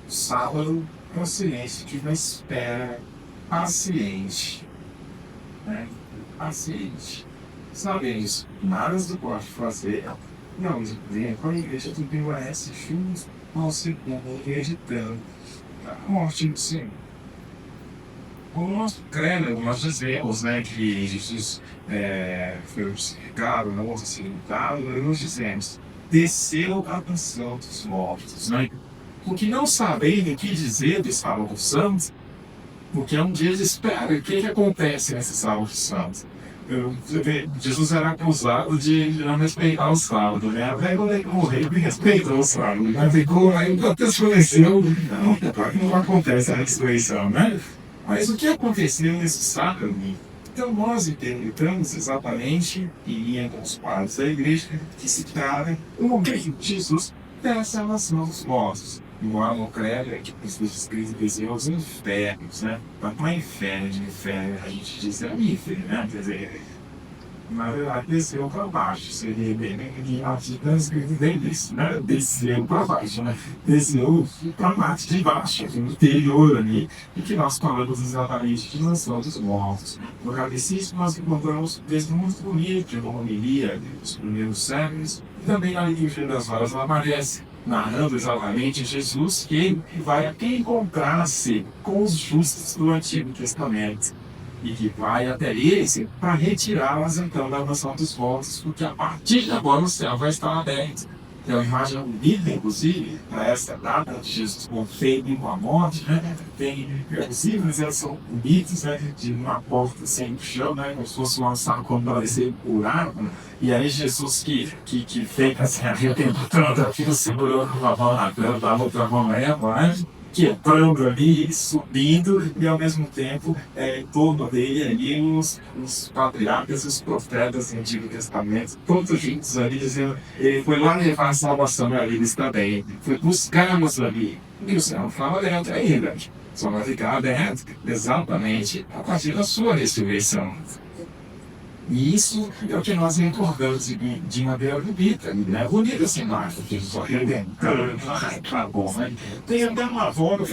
sábado é um silêncio de uma espera paciente. Né? Paciente. Sabemos que nada do pode fazer. Não, com a igreja do permanece juntos ao segundo acreditando na morte do Senhor. O nosso credo, nós dizemos, né, que Jesus foi crucificado, não ressuscitado, nós dizemos, desceu a mansão dos mortos, né? Porque não sabendo o que dizer dos salvos santos, porque é um dia de espera. O que acontece nesses salvos santos? Jesus era acusado de não respeitar o sábado, né? Até quando ele morreu, ele respeitou o sábado, mas ficou aí, enquanto desfaleceu, não acontece a ressurreição, né? Mas o que aconteceu nesse sábado? Então nós interpretamos exatamente que ia com os padres da igreja que se trata o momento de Jesus dessa relação dos mortos. Igual no credo, que os escritos diziam os infernos, né? Mas não é inferno de inferno, a gente diz é inferno, né? Quer dizer, na verdade, desceu para baixo, seria bem escrito deles, né? Desceu para baixo, né? Desceu para a parte de baixo, no interior ali, e que nós falamos exatamente de mansão dos mortos. No catecismo, nós encontramos texto muito bonito de uma homilia dos primeiros séculos, e também na liturgia das horas ela aparece, narrando exatamente Jesus que vai encontrar-se com os justos do Antigo Testamento e que vai até eles para retirá-las então da mansão dos mortos, porque a partir de agora o céu vai estar aberto. É uma imagem bonita, inclusive, para essa data de Jesus confeito com a morte, né? Tem, inclusive, eles são bonitos, né? De uma porta assim no chão, né? Como se fosse um saco para descer por água. E aí Jesus que fez assim, o tempo todo aquilo segurando uma mão na planta, a outra mão na égua, né? Quebrando ali, subindo, e ao mesmo tempo, em torno dele ali, os patriarcas, os profetas do Antigo Testamento, todos juntos ali, dizendo, ele foi lá levar a salvação ali, eles também, foi buscarmos ali, e o céu não estava dentro ainda, só vai ficar dentro, exatamente, a partir da sua ressurreição. E isso é o que nós recordamos de maneira bonita, né? Bonita essa imagem, que só arrebentando, tá bom, né? Tem até uma volta,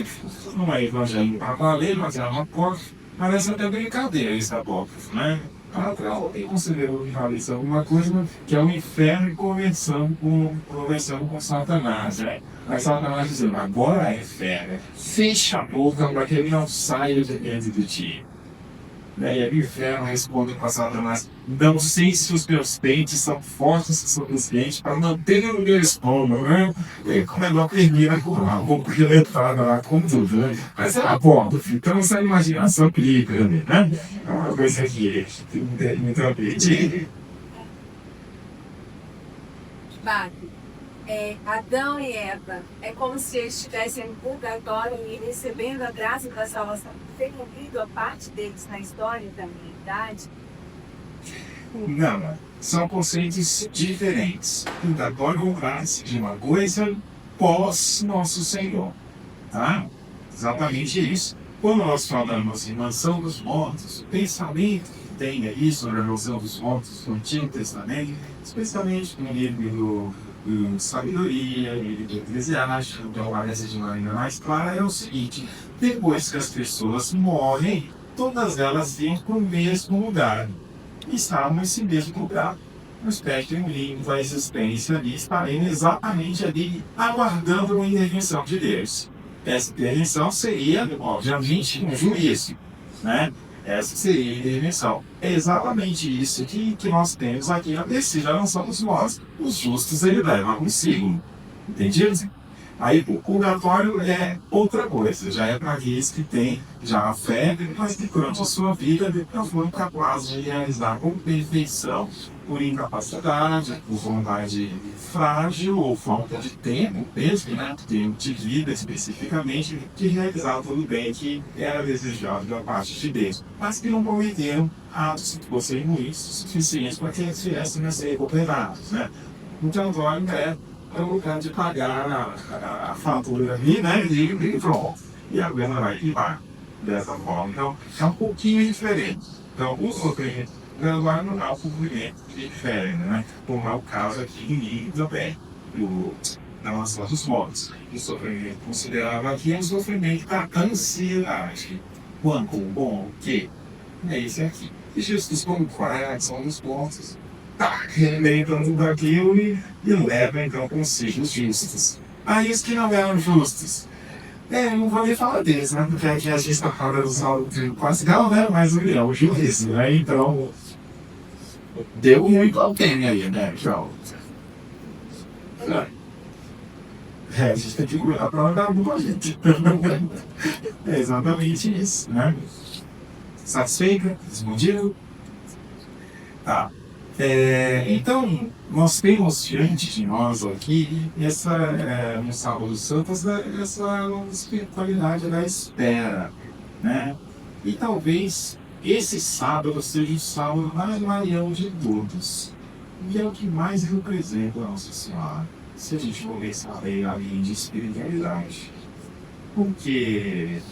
não é evangelho para valer, mas é uma porta, parece até brincadeira esse apócrifo, né? Alguém considerou que alguma coisa que é o inferno conversando com Satanás, né? Mas Satanás dizendo, agora é fera, fecha a boca para que ele não saia de dentro de ti. E aí o inferno responde para Satanás, não sei se os meus dentes são fortes o suficiente para manter no meu estômago, né? E como é que eu termina com uma roupa diletada lá, com tudo, né? Mas é a porta, então essa imaginação aplica, né? É uma coisa que muito aprendi. Adão e Eva, é como se eles estivessem no purgatório e recebendo a graça da salvação. Tem ouvido a parte deles na história da humanidade? Não, são conceitos diferentes. Purgatório ou graça de uma coisa pós nosso Senhor. Tá? Exatamente isso. Quando nós falamos em mansão dos mortos, o pensamento que tem aí sobre a mansão dos mortos no Antigo Testamento, especialmente no livro sabedoria, livro do Eclesiastes, então parece de uma maneira mais clara, é o seguinte: depois que as pessoas morrem, todas elas vêm para o mesmo lugar. E estavam nesse mesmo lugar, no espectro em limbo, a existência ali, estarem exatamente ali, aguardando uma intervenção de Deus. Essa intervenção seria, obviamente, um juízo, né? Essa seria a intervenção. É exatamente isso que nós temos aqui na descida, não somos nós, os justos ele leva consigo. Entendido? Aí o purgatório é outra coisa, já é para aqueles que têm já a fé, mas que durante a sua vida não foram capazes de realizar com perfeição, por incapacidade, por vontade frágil ou falta de tempo mesmo, né? Tempo de vida especificamente, de realizar tudo bem que era desejado da parte de Deus, mas que não cometeram atos que fossem ruins o suficiente para que eles viessem a ser recuperados, né? Então, agora é o lugar de pagar a fatura ali, né? E pronto. E a grana vai limpar dessa forma. Então, é um pouquinho diferente. Então, o sofrimento agora não é um sofrimento que difere, né? Como é o caso aqui em mim também, na nossa dos mortos. O sofrimento considerado aqui é um sofrimento da ansiedade. Quanto bom que é esse aqui. E Jesus, como são os mortos, relembrando tudo aquilo e leva então consigo os justos. Aí os que não eram justos. Eu não vou nem falar deles, né? Porque aqui a gente está falando do saldo pascal, né? Mas o juízo, né? Então, deu muito alguém aí, né? Então, a gente tem que cuidar para não dar boa gente. É exatamente isso, né? Satisfeita? Respondido? Tá. Então, nós temos diante de nós aqui, no Sábado dos Santos, essa espiritualidade da espera, né? E talvez esse sábado seja o sábado mais mariano de todos, e é o que mais representa a Nossa Senhora, se a gente começar a ler a linha de espiritualidade. Porque,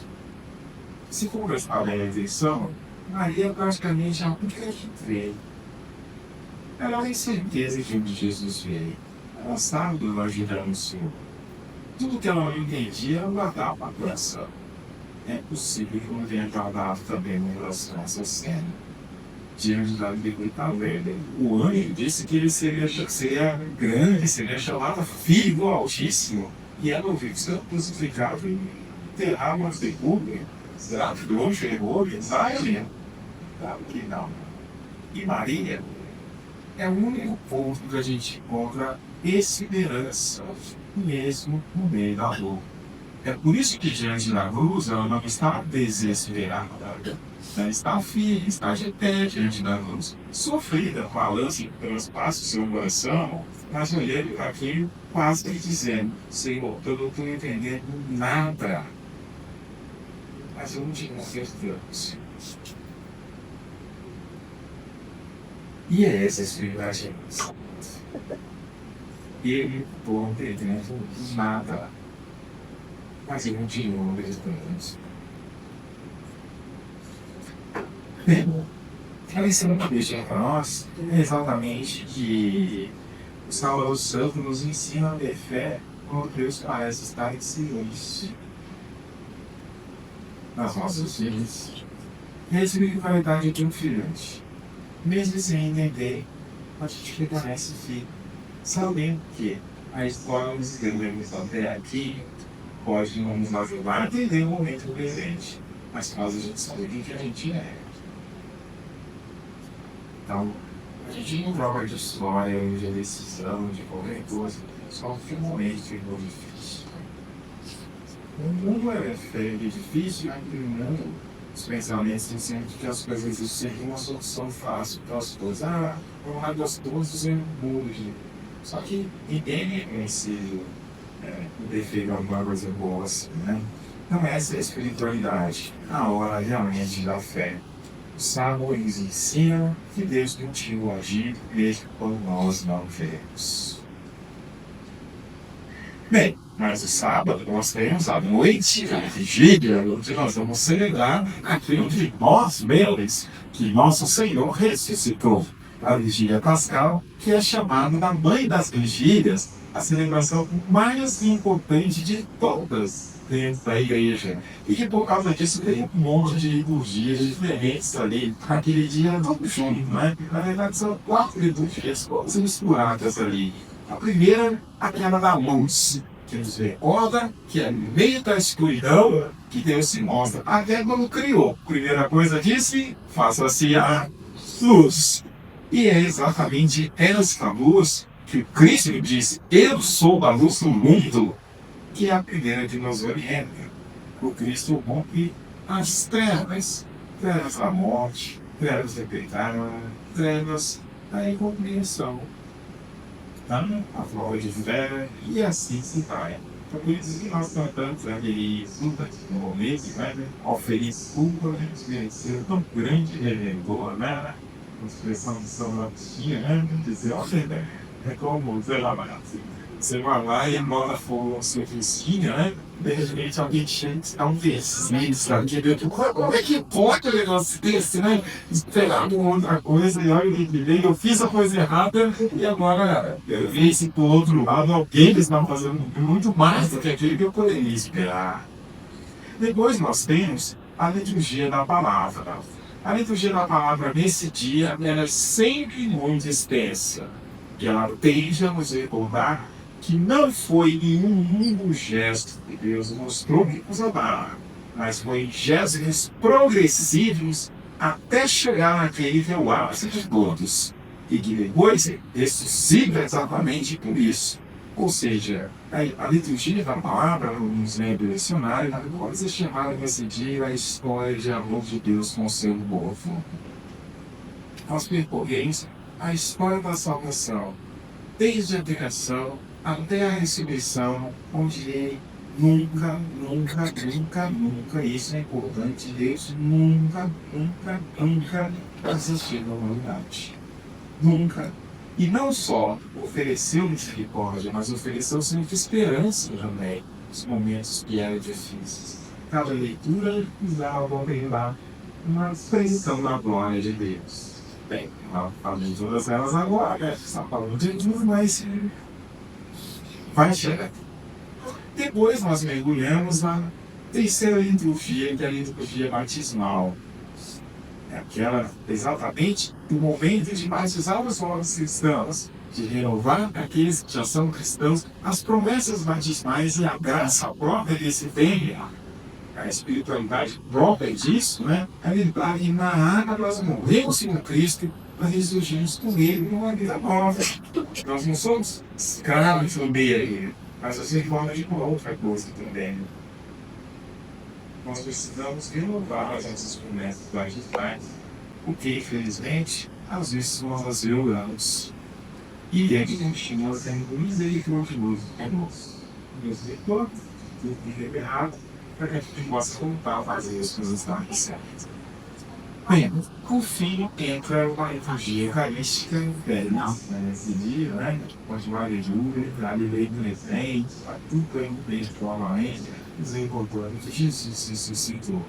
se for prestar bem a atenção, Maria praticamente é a única que veio. Ela tem certeza que Jesus veio. Ela sabe do evangelho do Senhor. Tudo que ela não entendia, ela guardava para o coração. É possível que não tenha guardado também em relação a essa cena. Diante da Bíblia verde, o anjo disse que ele seria grande, seria chamado Filho do Altíssimo. E ela ouviu que seria crucificado e enterrar uma figura. Será que o anjo chegou a pensar ele? Claro que não. E Maria é o único ponto que a gente encontra esperança, mesmo no meio da dor. É por isso que diante da cruz ela não está desesperada, ela está firme, está de pé diante da cruz, sofrida, falando que transpassa o seu coração, mas olhando para aquilo, quase que dizendo: Senhor, eu não estou entendendo nada, mas eu não te confessamos. E é essa espiritualidade. E ele não entendendo nada, mas eu continuo acreditando. A lição que deixa para nós é exatamente que o Salvador Santo nos ensina a ter fé quando Deus parece estar em silêncio nas nossas vidas. E a espiritualidade é triunfante. Mesmo sem entender, a gente permanece firme, sabendo que a história nos escrevemos até aqui pode não nos ajudar a entender o momento presente, mas faz a gente saber quem que a gente é. Então, a gente não joga de história, de decisão, de qualquer coisa, só que um momento ficou difícil. O mundo é feio e difícil, mas o mundo, os pensamentos sempre que as coisas existem uma solução fácil para as coisas. Não é gostoso, eu mudo. Só que ninguém é conhecido ter feito alguma coisa boa assim, né? Então essa é a espiritualidade, a hora realmente da fé. O sábado nos ensina que Deus continua agindo mesmo quando nós não vemos. Bem, mas o sábado nós temos a noite, a vigília, onde nós vamos celebrar aquilo de nós mesmos, que nosso Senhor ressuscitou. a vigília pascal, que é chamada da Mãe das Vigílias, a celebração mais importante de todas dentro da igreja. E que por causa disso tem um monte de liturgias diferentes ali, aquele dia todo junto, né? Na verdade são 4 liturgias todas misturadas ali. A primeira, aquela da luz, que nos recorda que é no meio da escuridão que Deus se mostra. Até quando criou. Primeira coisa disse, faça-se a luz. E é exatamente essa luz que Cristo disse, eu sou a luz do mundo, que é a primeira que nos orienta. O Cristo rompe as trevas, trevas da morte, trevas do pecado, trevas da incompreensão, a prova de fé, e assim se vai. Então, por isso que nós cantamos aquele no momento, né? Oferir culpa, merecer tão grande redentor, né? A expressão de São Agostinho, né? Dizer, olha, é como, sei lá, você vai lá e manda fogo ao seu vizinho, né? De repente alguém chega e dá um desses, né? Como é que pode um negócio desse, né? Esperar uma outra coisa e olha que eu fiz a coisa errada e agora eu vi esse por outro lado, alguém está fazendo muito mais do que aquilo que eu poderia esperar. Depois nós temos a liturgia da palavra. A liturgia da palavra nesse dia ela é sempre muito extensa. E ela tende a nos recordar que não foi nenhum único gesto que Deus mostrou que nos amava, mas foi gestos progressivos até chegar naquele que é o ápice de todos, e que depois ressuscita exatamente por isso. Ou seja, a liturgia da palavra, nos lembra do dicionário, pode ser chamada nesse dia a história de amor de Deus com o seu povo. Nós percorremos a história da salvação, desde a criação até a ressurreição, onde ele nunca, isso é importante, Deus nunca desistiu da humanidade. Nunca. E não só ofereceu misericórdia, mas ofereceu sempre esperança também, nos momentos que eram difíceis. Cada leitura usava lá uma expressão da glória de Deus. Bem, não falamos de todas elas agora, está falando de Jesus, mas vai chegar. Depois nós mergulhamos na terceira liturgia, que é a liturgia batismal. É aquela exatamente o momento de batizar os novos cristãos, de renovar aqueles que já são cristãos, as promessas batismais e a graça própria desse tempo, a espiritualidade própria disso, né? A verdade, na água nós morremos com Cristo, nós ressurgimos com Ele numa vida nova. Nós não somos escravos dele, mas assim forma de uma outra coisa também. Nós precisamos renovar as nossas promessas batismais, porque, infelizmente, às vezes nós as violamos. E ele continua sendo misericordioso conosco. Deus perdoa, tudo que é errado, para que a gente possa voltar a fazer as coisas darem certo. Bem, por fim, entra uma liturgia eucarística nesse dia, né? Onde o aleluia, a lei presente, tudo indo bem de forma íntima, nos encontrando que Jesus ressuscitou.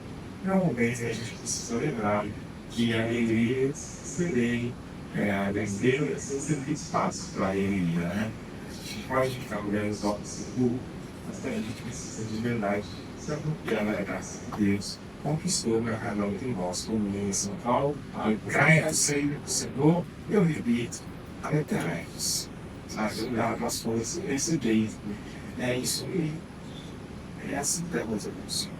É um momento que a gente precisa lembrar que a alegria serei, a vencer sempre espaço para a alegria, né? A gente pode ficar olhando os olhos seguros, mas a gente precisa de verdade se apropriar da graça de Deus. Conquistou para cada um de nós, como em São Paulo, a praia do Senhor, eu repito, alegrai-vos. Sabe, olhar para as coisas, receber. É isso aí. É assim que temos a função.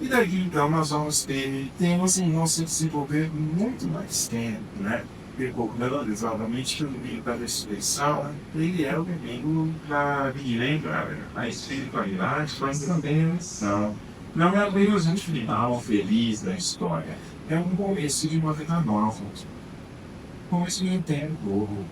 E daí, então, nós vamos ter temas em nosso desenvolver muito mais tempo, né? Recordando exatamente que o domingo da ressurreição, ele é o domingo da vigília, a espiritualidade, mas também a missão. Não é apenas um final feliz da história, é um começo de uma vida nova, começo de um tempo novo.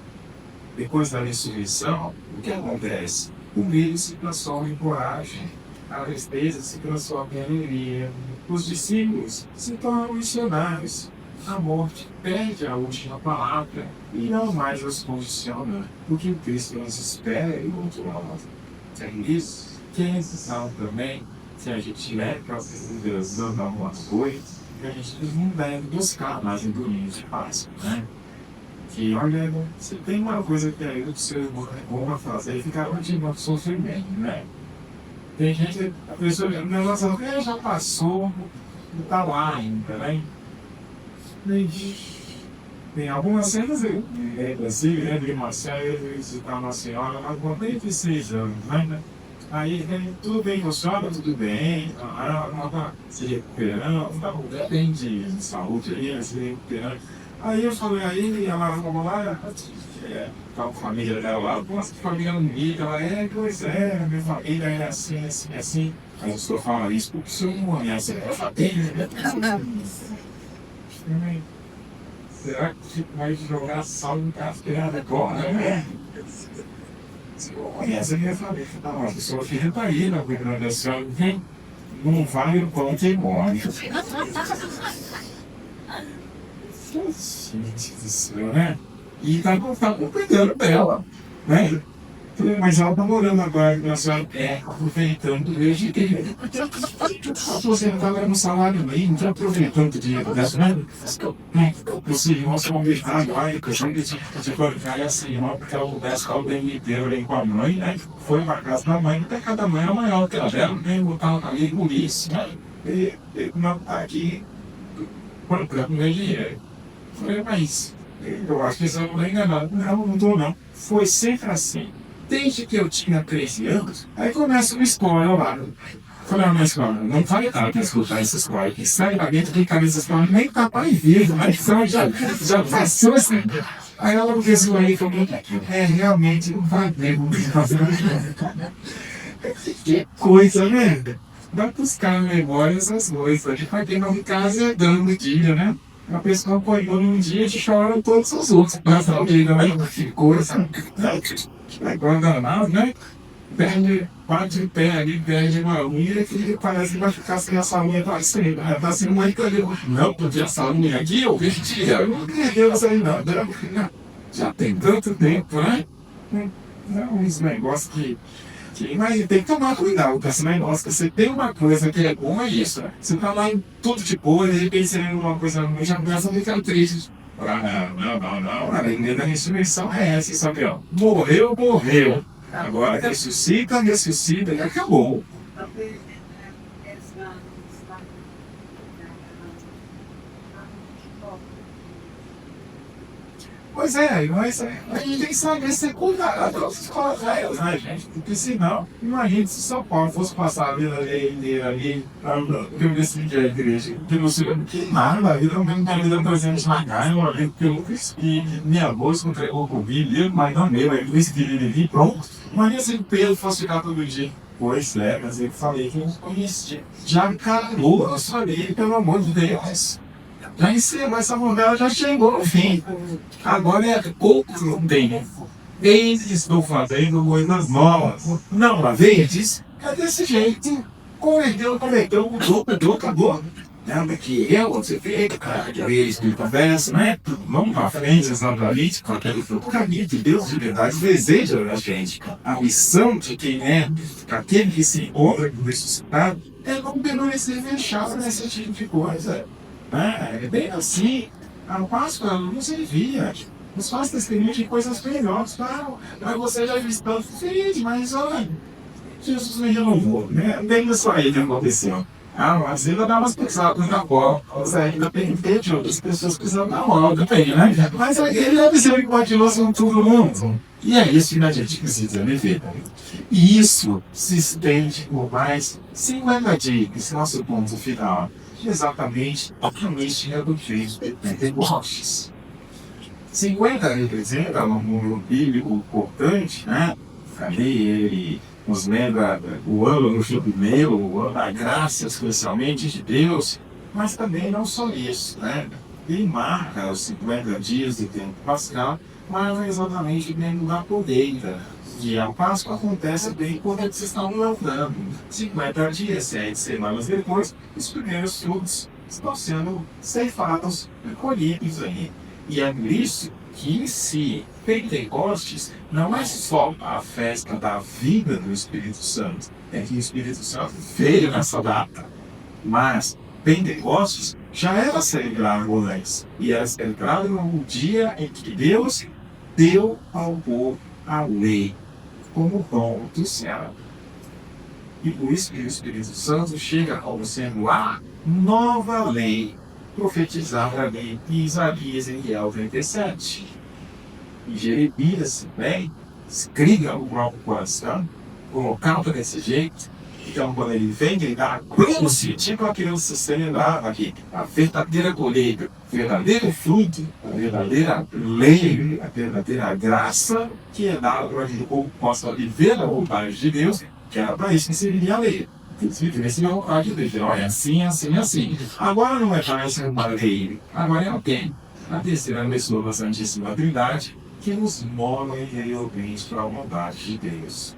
Depois da ressurreição, o que acontece? O medo se transforma em coragem, a tristeza se transforma em alegria, os discípulos se tornam missionários, a morte perde a última palavra e não mais os condiciona, porque o Cristo nos espera e controla. É isso que é necessário também. Se a gente tiver que algumas coisas, a gente não deve buscar mais em domingo de Páscoa, né? que, olha, se tem uma coisa que aí o ser humano fazer, é ficar continuando sofrimento, né? Tem gente, a pessoa, o negócio já passou, tá lá ainda, né? Tem algumas cenas, assim, né, de uma série, visitar uma senhora, mas com 26 anos, né? Aí, tudo bem, funciona, tudo bem, ela tá se recuperando, tá bem de saúde aí, se recuperando. Aí eu falei, aí ela falou lá, com a família dela lá, nossa, que família bonita, ela pois é, minha família é assim, assim, assim. Aí o senhor fala isso porque o senhor não conhece a família, né? Será que vai jogar sal em casqueada agora, né? Você não conhece a minha família. Não, a pessoa filha tá aí na cuidando da senhora, não vai no pão que morre. Gente do céu, né? E tá cuidando dela, né? Mas ela tá morando agora com a senhora, aproveitando desde que você tá ganhando um salário mínimo, tá aproveitando o dinheiro dessa, né? Você irmão se convidar agora, que eu sempre de colocar essa irmã, porque ela pudesse ficar o tempo inteiro ali com a mãe, né? Foi pra casa da mãe, até cada mãe é maior que a dela, né? Botar uma ali por isso, né? E não tá aqui comprando meu dinheiro. Falei, mas eu acho que isso não é enganado. Não tô não. Foi sempre assim. Desde que eu tinha 13 anos, aí começa uma escola lá. Falei, na escola, não fale nada pra escutar essa escola, que sai da dentro de cabeça escola, nem tá pai vivo, mas já passou assim. Aí ela pensou aí, falou, realmente não vai ver o que fazer. Que coisa, né? Dá buscar na memória essas coisas. Vai ter nome casa dando dia, né? A pessoa apoiou num dia e chora todos os outros. Passa o dia, né? Ficou, sabe? Agora danado, né? Perde, bate o pé ali, perde uma unha que parece que vai ficar sem essa unha pra sempre. Tá assim, mãe, cadê? Não, podia essa unha aqui, eu perdi. Eu não perdeu essa aí, não. Já tem tanto tempo, né? Não, uns negócios que. Mas tem que tomar cuidado com esse negócio, que você tem uma coisa que é bom, é isso. Né? Você tá lá em tudo de boa, de repente você vê uma coisa ruim, já começa a ficar triste. Não. A lei da ressurreição é essa, sabe? Ó, morreu. Agora ressuscita e acabou. Pois é, mas a gente tem que saber ser cuidado das escolas velhas, né, gente? Porque senão, imagina se São Paulo fosse passar a vida inteira ali, eu decidi a igreja, que não sei que nada, a vida não tem vida presente na casa, uma vez que eu nunca esqueci, minha avó se entregou com o filho, mas não meu, eu decidi ele pronto. Imagina se o Pedro fosse ficar todo dia. Pois é, mas eu falei que eu não conhecia. Já calou, eu falei, pelo amor de Deus. Já encerrou, essa novela já chegou no fim. Agora é pouco não tem. Eles estão fazendo coisas novas. Não, a vezes é desse jeito. Cometeu, mudou, acabou. Lembra que você fica, cara, que eles que conversam, né? Vamos pra frente, exatamente, com aquele caminho que Deus de verdade deseja na gente. A missão de quem é, aquele que se encontra com o ressuscitado, é não permanecer fechado nesse tipo de coisa. É bem assim. A Páscoa não servia. Os páscoas têm coisas melhores, claro. Mas você já viu tanto diferente, mas olha, Jesus me renovou, né? Bem isso aí que aconteceu. Mas ainda dá umas pesadas na bola. Ainda tem de outras pessoas precisando da bola também, né? Mas ele é misericordioso com todo mundo. E é isso que a gente precisa viver. E isso se estende por mais 50 dias, esse nosso ponto final. Exatamente a promessa do Cristo de Pentecostes. 50 representa um número bíblico importante, né? Ali ele nos lembra o ano do jubileu, o ano da graça, especialmente de Deus, mas também não só isso, né? Ele marca os 50 dias de tempo pascal, mas exatamente dentro da colheita. E a Páscoa acontece bem quando eles estão lavando. 50 dias, 7 semanas depois, os primeiros frutos estão sendo ceifados e colhidos aí. E é por isso que em si, Pentecostes não é só a festa da vida do Espírito Santo. É que o Espírito Santo veio nessa data. Mas Pentecostes já era celebrado antes. E era celebrado no dia em que Deus deu ao povo a lei como dom do céu. E por isso que o Espírito Santo chega como sendo a nova lei profetizada ali em Isaías e Ezequiel 37. E Jeremias também escreve o próprio coração, colocado desse jeito. Então, quando ele vem, ele dá a cruz, tipo aquilo que se celebrava aqui, a verdadeira colheita, o verdadeiro fruto, a verdadeira lei, a verdadeira graça que é dada para que o povo possa viver a vontade de Deus, que era para isso que serviria a lei. Viver esse é a vontade de Deus. Olha, assim, assim, assim. Agora não é mais uma lei, agora é alguém, a terceira pessoa da Santíssima Trindade, que nos move realmente para a vontade de Deus.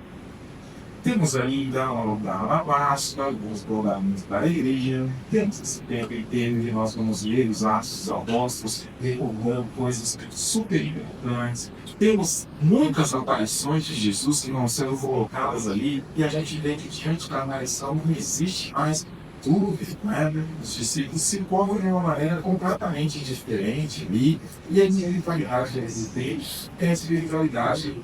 Temos ainda da Alabasta, alguns programas da igreja, temos esse tempo inteiro que nós vamos ler os Atos dos Apóstolos, recordando coisas super importantes. Temos muitas aparições de Jesus que vão sendo colocadas ali, e a gente vê que diante da aparição não existe mais dúvida, né? Os discípulos se encontram de uma maneira completamente diferente ali, e a espiritualidade existente é a espiritualidade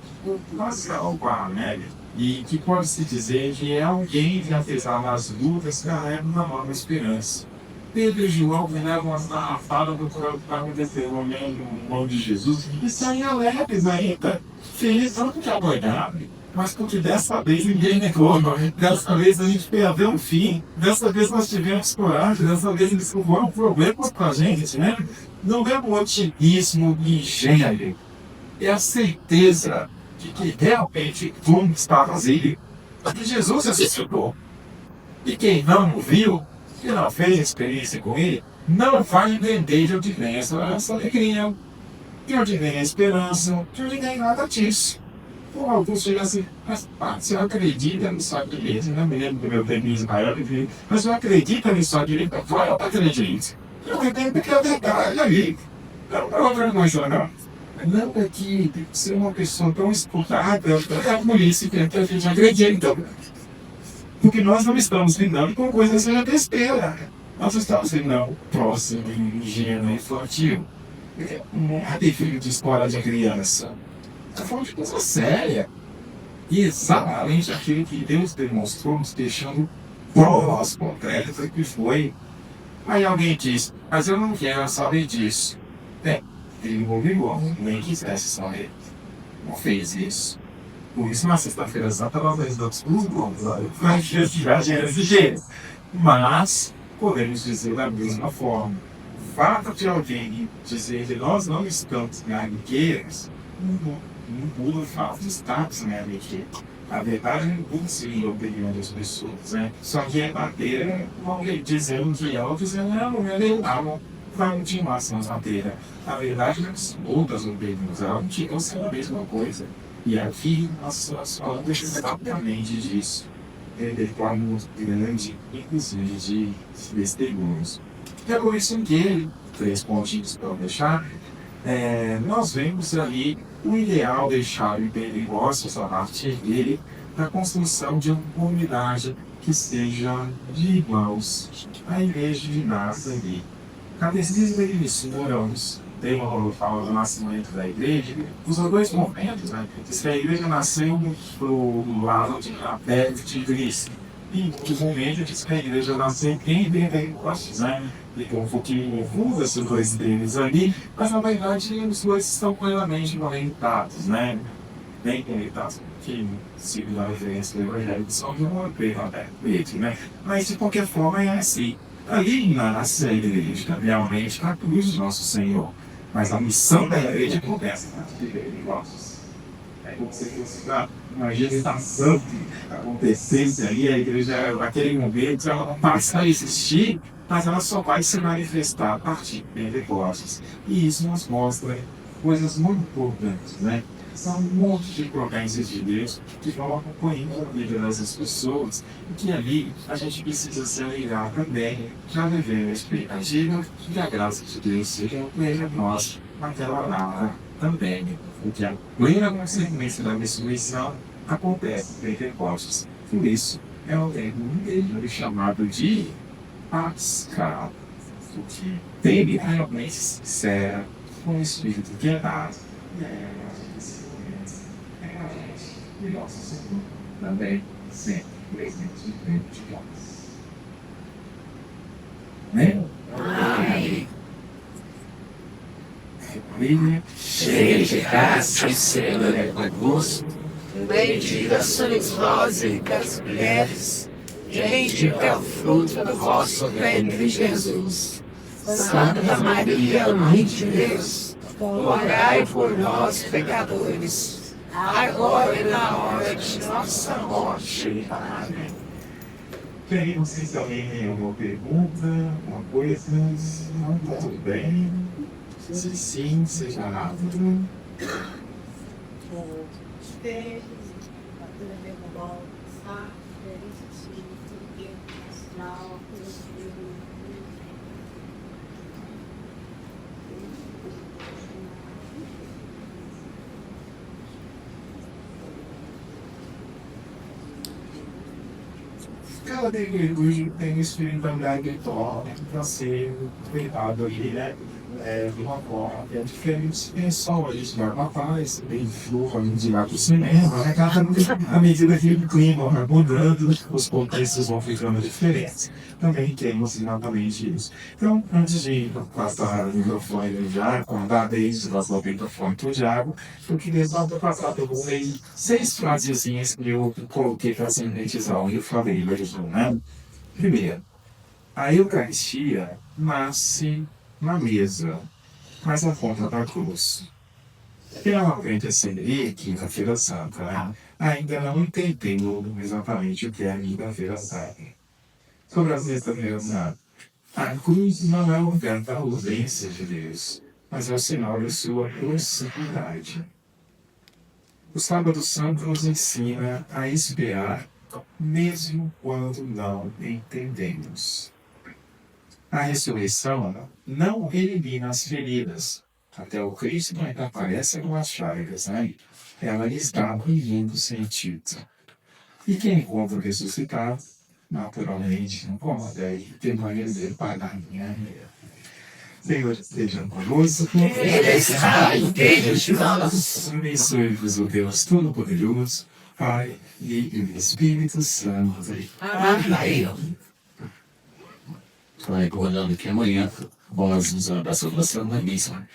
nasal com a média. E que pode-se dizer que é alguém que, apesar das lutas, carrega uma nova esperança. Pedro e João levam uma sarrafada do que está acontecendo no nome de Jesus e saem alegres ainda, felizes não porque aguardaram, mas porque dessa vez ninguém negou, dessa vez a gente perdeu um fim, dessa vez nós tivemos coragem, dessa vez eles resolveram problemas com a gente, né? Não é um otimismo ingênuo, é a certeza de que realmente tudo está vazio, que Jesus ressuscitou. E quem não o viu, que não fez experiência com ele, não vai entender de onde vem essa alegria, de onde vem a esperança, de onde vem nada disso. Então, alguns chegam assim, mas você acredita nisso aqui, não me lembro do meu tempo em Israel, mas você acredita nisso aqui, eu acredito. Eu acredito que é verdade ali. Não é vergonha, não. Não é que ser uma pessoa tão escutada, é por isso que a gente acredita. Porque nós não estamos lidando com coisas de besteira. Nós estamos lidando próximo, ingênuo, infantil. Não é filho de escola de criança. Está falando de coisa séria. E exatamente aquilo que Deus demonstrou, nos deixando provas concretas que foi. Aí alguém diz, mas eu não quero saber disso. Ele não ligou, nem quisesse saber. Não fez isso. Por isso, na sexta-feira santa, nós rezamos os bons, mas já desse jeito. Mas, podemos dizer da mesma forma. O fato de alguém dizer que nós não estamos garriqueiras, não muda o fato de estarmos garriqueiras. A verdade não muda sim a opinião das pessoas, né? Só que é bater, alguém dizendo que é, ou dizendo não é legal. Vai continuar sendo madeira. Na verdade, não muda as opiniões, elas continuam sendo a mesma coisa. E aqui nós falamos exatamente disso. De forma grande, inclusive de testemunhos. E é por isso que, 3 pontinhos para deixar, nós vemos ali o ideal deixado em Pentecostes a partir dele da construção de uma comunidade que seja de irmãos, a igreja de nós ali. Catecismo e missionários tem uma fala do nascimento da igreja, usa 2 momentos, né? Diz que a igreja nasceu do lado de perto de Cristo. E em outros momentos diz que a igreja nasceu em Pentecostes, né? E um pouquinho confuso esses 2 deles ali, mas na verdade os 2 estão plenamente conectados, né? Bem conectados, que segundo a referência do Evangelho de São João, né? Mas de qualquer forma é assim. Ali nasce a igreja, realmente, na cruz do nosso Senhor. Mas a missão da igreja começa na igreja. É como se fosse uma gestação acontecendo ali, a igreja, naquele momento, ela passa a existir, mas ela só vai se manifestar a partir de Pentecostes. E isso nos mostra coisas muito importantes, né? São um monte de promessas de Deus que vão acompanhando a vida dessas pessoas e que ali a gente precisa se alegrar também, já viver a expectativa de que a graça de Deus seja plena nós naquela data também. Porque a plena consequência da ressurreição acontece em Pentecostes. Por isso, é um tempo chamado de Pascal. Ele realmente se sincera com o espírito que é dado. E nosso Senhor também sempre presente dentro de nós. Né? Amém. Família, Cheia de graça, o Senhor é convosco. Bendita sois vós entre as mulheres, e bendito é o fruto do vosso ventre, Jesus. Santa Maria, Mãe de Deus, rogai por nós, pecadores, agora e na hora de nossa morte. Amém. bem, vocês também têm alguma pergunta, alguma coisa? Não, tá tudo bem? Se sim, seja rápido. Cada igreja tem espiritualidade virtual, para ser cuidado ali, né? De uma forma que é diferente. Pessoal, a gente vai pra paz, tem fluxo, a gente vai pro cinema, né? À medida que o clima vai mudando, os contextos vão ficando diferentes. Também temos exatamente isso. Então, antes de passar o microfone já, contar desde o microfone pro Thiago, eu queria só passar por vocês 6 frasezinhas que eu coloquei para sintetizar e eu falei hoje, né? Primeiro, a Eucaristia nasce na mesa, mas na ponta da cruz. Realmente assim, e quinta-feira santa, né? Ainda não entendeu exatamente o que é a quinta-feira santa. Sobre a sexta-feira santa, a cruz não é o lugar da ausência de Deus, mas é o sinal de sua proximidade. O Sábado Santo nos ensina a esperar, mesmo quando não entendemos. A ressurreição não elimina as feridas. Até o Cristo ainda aparece com as chagas, né? Ela lhes dá um lindo sentido. E quem encontra o ressuscitado, naturalmente, não pode permanecer parado, né? Senhor esteja conosco. Ele está em Deus de nós. Abençoe-vos o Deus Todo-Poderoso, Pai, Filho e Espírito Santo. Amém. Recordando que amanhã vamos nos abraçar da missa.